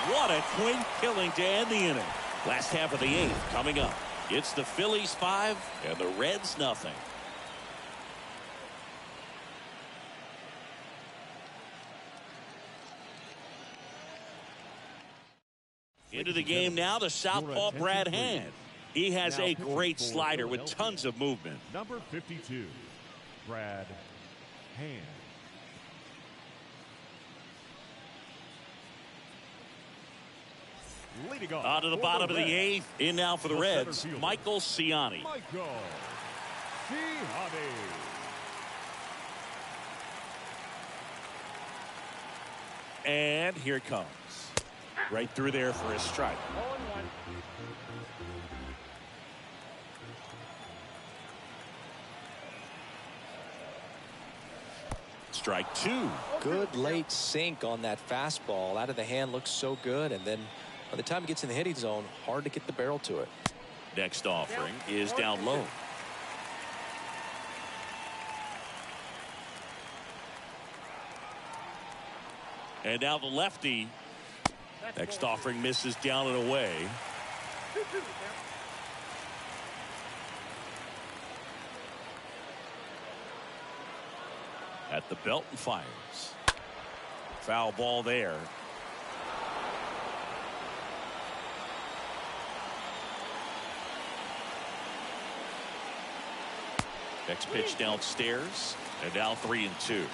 Speaker 1: What a clean killing to end the inning. Last half of the 8th coming up. It's the Phillies 5 and the Reds nothing. Into the game now, the southpaw Brad Hand. He has a great slider with tons of movement.
Speaker 3: Number 52, Brad Hand. Leading off
Speaker 1: On to the bottom of the 8th. In now for the Reds,
Speaker 3: center fielder,
Speaker 1: Michael Ciani.
Speaker 3: Michael Ciani.
Speaker 1: And here it comes. Right through there for a strike. strike two.
Speaker 2: Good late sink on that fastball. Out of the hand, looks so good, and then by the time it gets in the hitting zone, hard to get the barrel to it.
Speaker 1: Next offering is down low. And now the lefty. Next offering misses down and away.
Speaker 4: 2-2 count.
Speaker 1: At the belt and fires. Foul ball there. Next pitch downstairs, and now 3-2.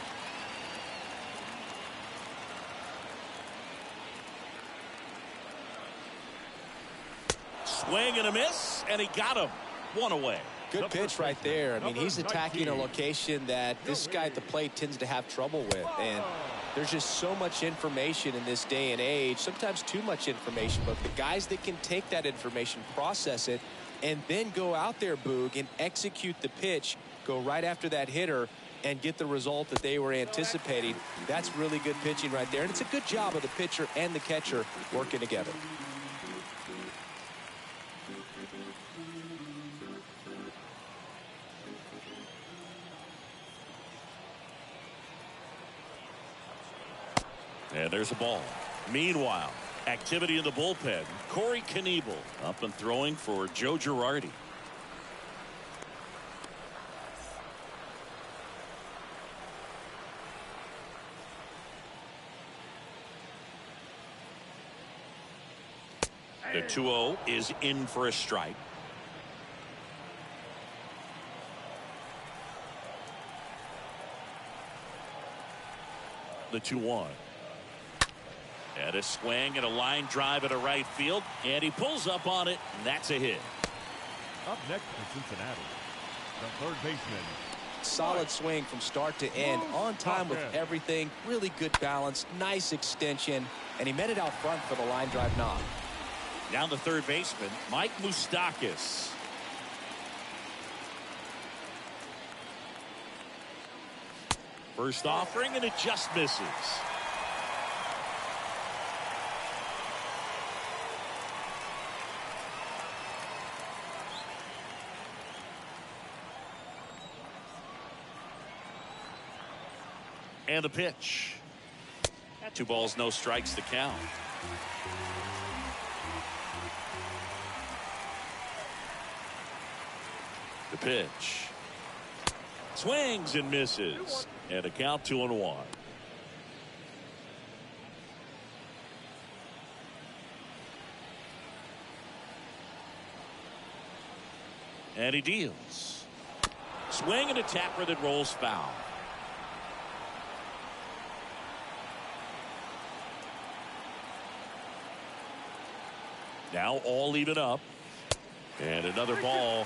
Speaker 1: Swing and a miss, and he got him. One away.
Speaker 2: Good pitch right there. I mean, he's attacking a location that this guy at the plate tends to have trouble with. And there's just so much information in this day and age, sometimes too much information. But the guys that can take that information, process it, and then go out there, Boog, and execute the pitch, go right after that hitter, and get the result that they were anticipating. That's really good pitching right there. And it's a good job of the pitcher and the catcher working together.
Speaker 1: And there's a ball. Meanwhile, activity in the bullpen. Corey Knievel up and throwing for Joe Girardi. The 2-0 is in for a strike. The 2-1. And a swing and a line drive at a right field, and he pulls up on it, and that's a hit.
Speaker 3: Up next for Cincinnati, the third baseman.
Speaker 2: Solid swing from start to end, on time with everything, really good balance, nice extension, and he met it out front for the line drive knock.
Speaker 1: Down the third baseman, Mike Moustakas. First offering, and it just misses. And the pitch. 2 balls, no strikes to count. The pitch. Swings and misses. And a count 2-1. And he deals. Swing and a tapper that rolls foul. Now all even up. And another ball.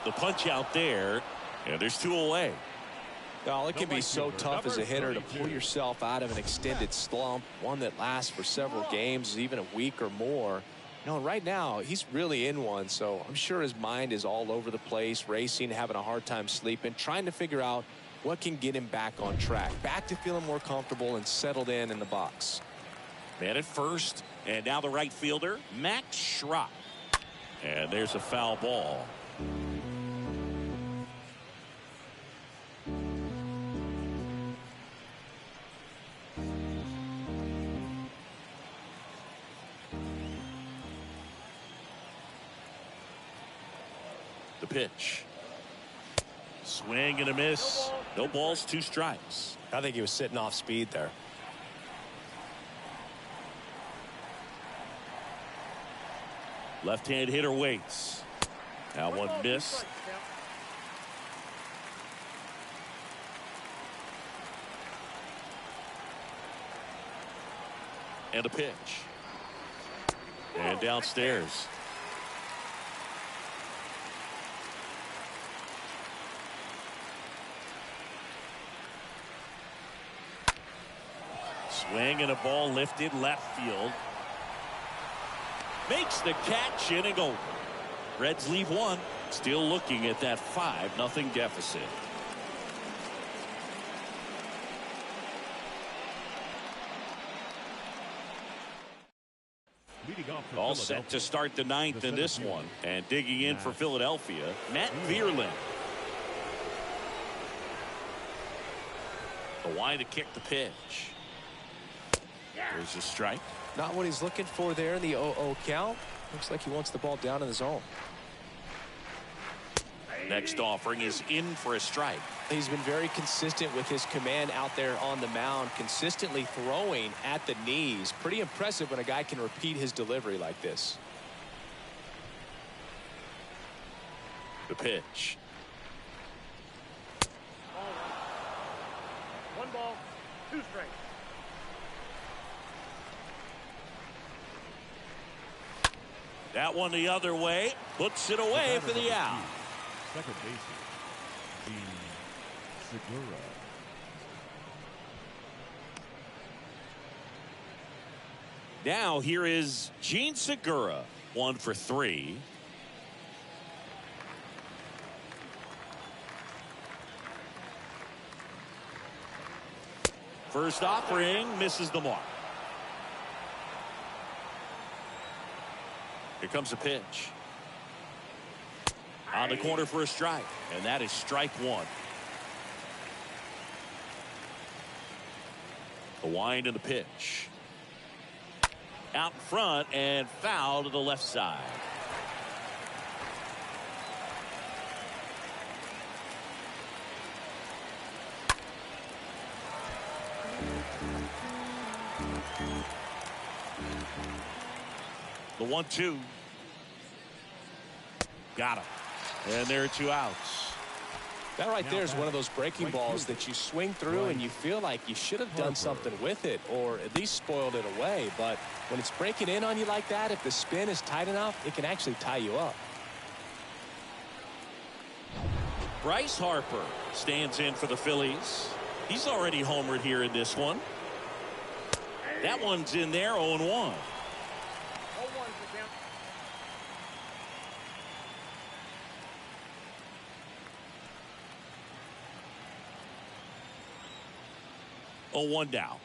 Speaker 1: The punch out there. And there's 2 away.
Speaker 2: Well, it can be so tough as a hitter to pull yourself out of an extended slump, one that lasts for several games, even a week or more. No, right now he's really in one, so I'm sure his mind is all over the place, racing, having a hard time sleeping, trying to figure out what can get him back on track, back to feeling more comfortable and settled in the box.
Speaker 1: Man at first, and now the right fielder, Max Schrock. And there's a foul ball. The pitch. Swing and a miss. No balls, 2 strikes.
Speaker 2: I think he was sitting off speed there.
Speaker 1: Left-hand hitter waits. Now 1 miss. And a pitch. And downstairs. Swing and a ball lifted left field. Makes the catch, inning over. Reds leave one. Still looking at that 5-0 deficit. All set to start the ninth in this one. And digging in for Philadelphia, Matt Vierling. The wide to kick the pitch. There's a strike.
Speaker 2: Not what he's looking for there in the 0-0 count. Looks like he wants the ball down in the zone.
Speaker 1: Next offering is in for a strike.
Speaker 2: He's been very consistent with his command out there on the mound, consistently throwing at the knees. Pretty impressive when a guy can repeat his delivery like this.
Speaker 1: The pitch.
Speaker 4: One ball, 2 strikes.
Speaker 1: That one the other way. Puts it away for the out.
Speaker 3: Second baseman, Gene Segura.
Speaker 1: Now here is Gene Segura. 1 for 3. First offering misses the mark. Here comes a pitch. On the corner for a strike. And that is strike 1. The wind and the pitch. Out in front and foul to the left side. The 1-2. Got him. And there are 2 outs.
Speaker 2: That right there is one of those breaking balls that you swing through and you feel like you should have done something with it or at least spoiled it away. But when it's breaking in on you like that, if the spin is tight enough, it can actually tie you up.
Speaker 1: Bryce Harper stands in for the Phillies. He's already homered here in this one. That one's in there, 0-1. 0-1 down.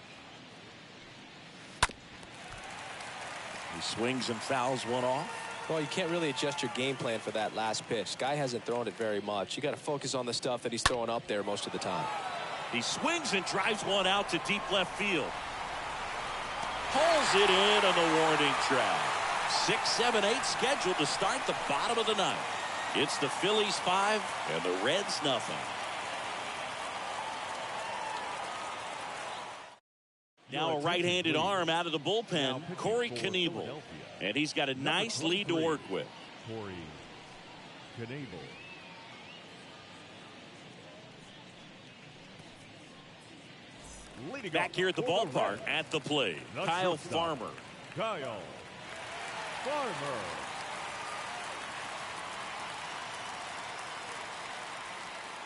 Speaker 1: He swings and fouls one off.
Speaker 2: Well, you can't really adjust your game plan for that last pitch. Guy hasn't thrown it very much. You got to focus on the stuff that he's throwing up there most of the time.
Speaker 1: He swings and drives one out to deep left field. Pulls it in on the warning track. 6, 7, 8 scheduled to start the bottom of the ninth. It's the Phillies 5 and the Reds nothing. Now a right-handed arm out of the bullpen, Corey Knebel. And he's got a nice lead to work with.
Speaker 3: Corey Knebel.
Speaker 1: Back here at the ballpark at the plate, Kyle Farmer.
Speaker 3: Kyle Farmer.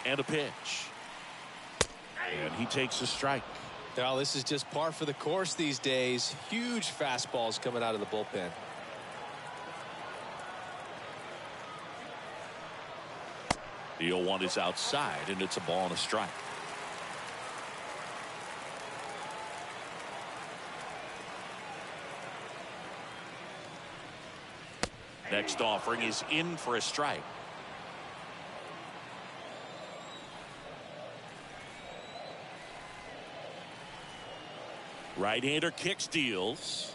Speaker 1: And a pitch. And he takes a strike.
Speaker 2: Well, this is just par for the course these days. Huge fastballs coming out of the bullpen.
Speaker 1: The 0-1 is outside, and it's a ball and a strike. Next offering is in for a strike. Right-hander kick steals.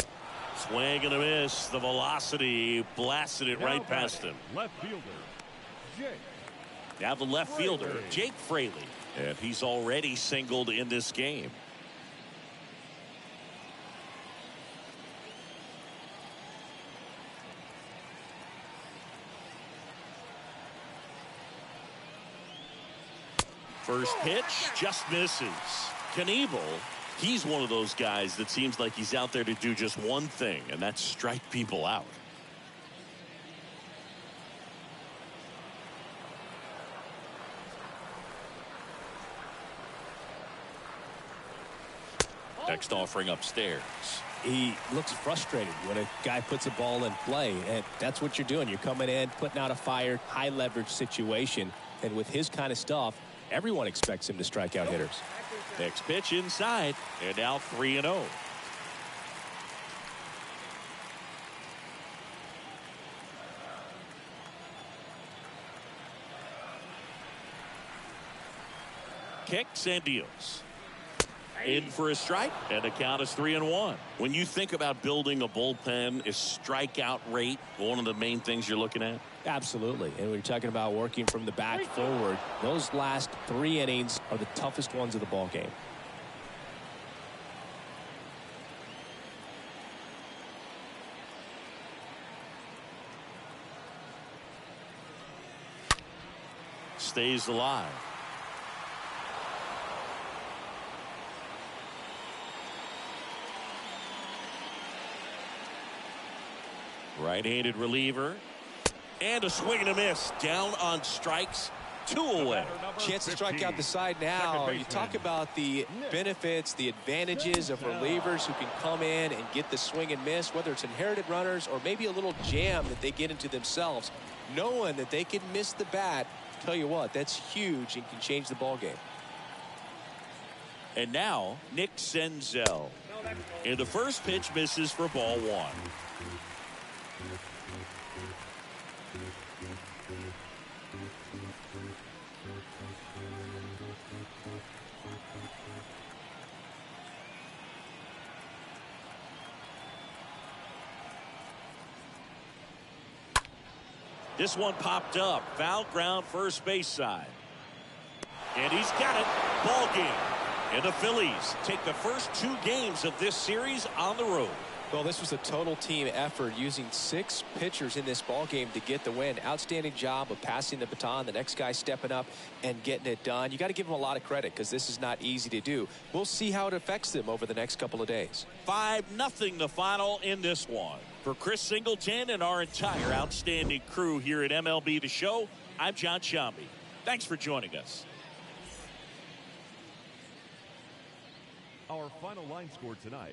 Speaker 1: Swing and a miss. The velocity blasted it right past him.
Speaker 3: Left fielder, Jake.
Speaker 1: Now the left fielder, Jake Fraley. And he's already singled in this game. First pitch just misses. Knebel, he's one of those guys that seems like he's out there to do just one thing, and that's strike people out. Next offering upstairs.
Speaker 2: He looks frustrated when a guy puts a ball in play, and that's what you're doing. You're coming in, putting out a fire, high leverage situation, and with his kind of stuff, everyone expects him to strike out hitters.
Speaker 1: Next pitch inside, and now 3-0. Kicks and deals. In for a strike, and the count is 3-1. When you think about building a bullpen, is strikeout rate one of the main things you're looking at?
Speaker 2: Absolutely. And when you're talking about working from the back forward, those last 3 innings are the toughest ones of the ball game.
Speaker 1: Stays alive. Right-handed reliever. And a swing and a miss. Down on strikes. 2 away.
Speaker 2: Chance to strike out the side now. You talk about the benefits, the advantages of relievers who can come in and get the swing and miss, whether it's inherited runners or maybe a little jam that they get into themselves. Knowing that they can miss the bat, tell you what, that's huge and can change the ball game.
Speaker 1: And now, Nick Senzel. And the first pitch misses for ball 1. This one popped up. Foul ground, first base side. And he's got it. Ball game. And the Phillies take the first 2 games of this series on the road.
Speaker 2: Well, this was a total team effort, using 6 pitchers in this ball game to get the win. Outstanding job of passing the baton, the next guy stepping up and getting it done. You got to give them a lot of credit because this is not easy to do. We'll see how it affects them over the next couple of days.
Speaker 1: 5-0 the final in this one. For Chris Singleton and our entire outstanding crew here at MLB The Show, I'm John Shambi. Thanks for joining us.
Speaker 3: Our final line score tonight.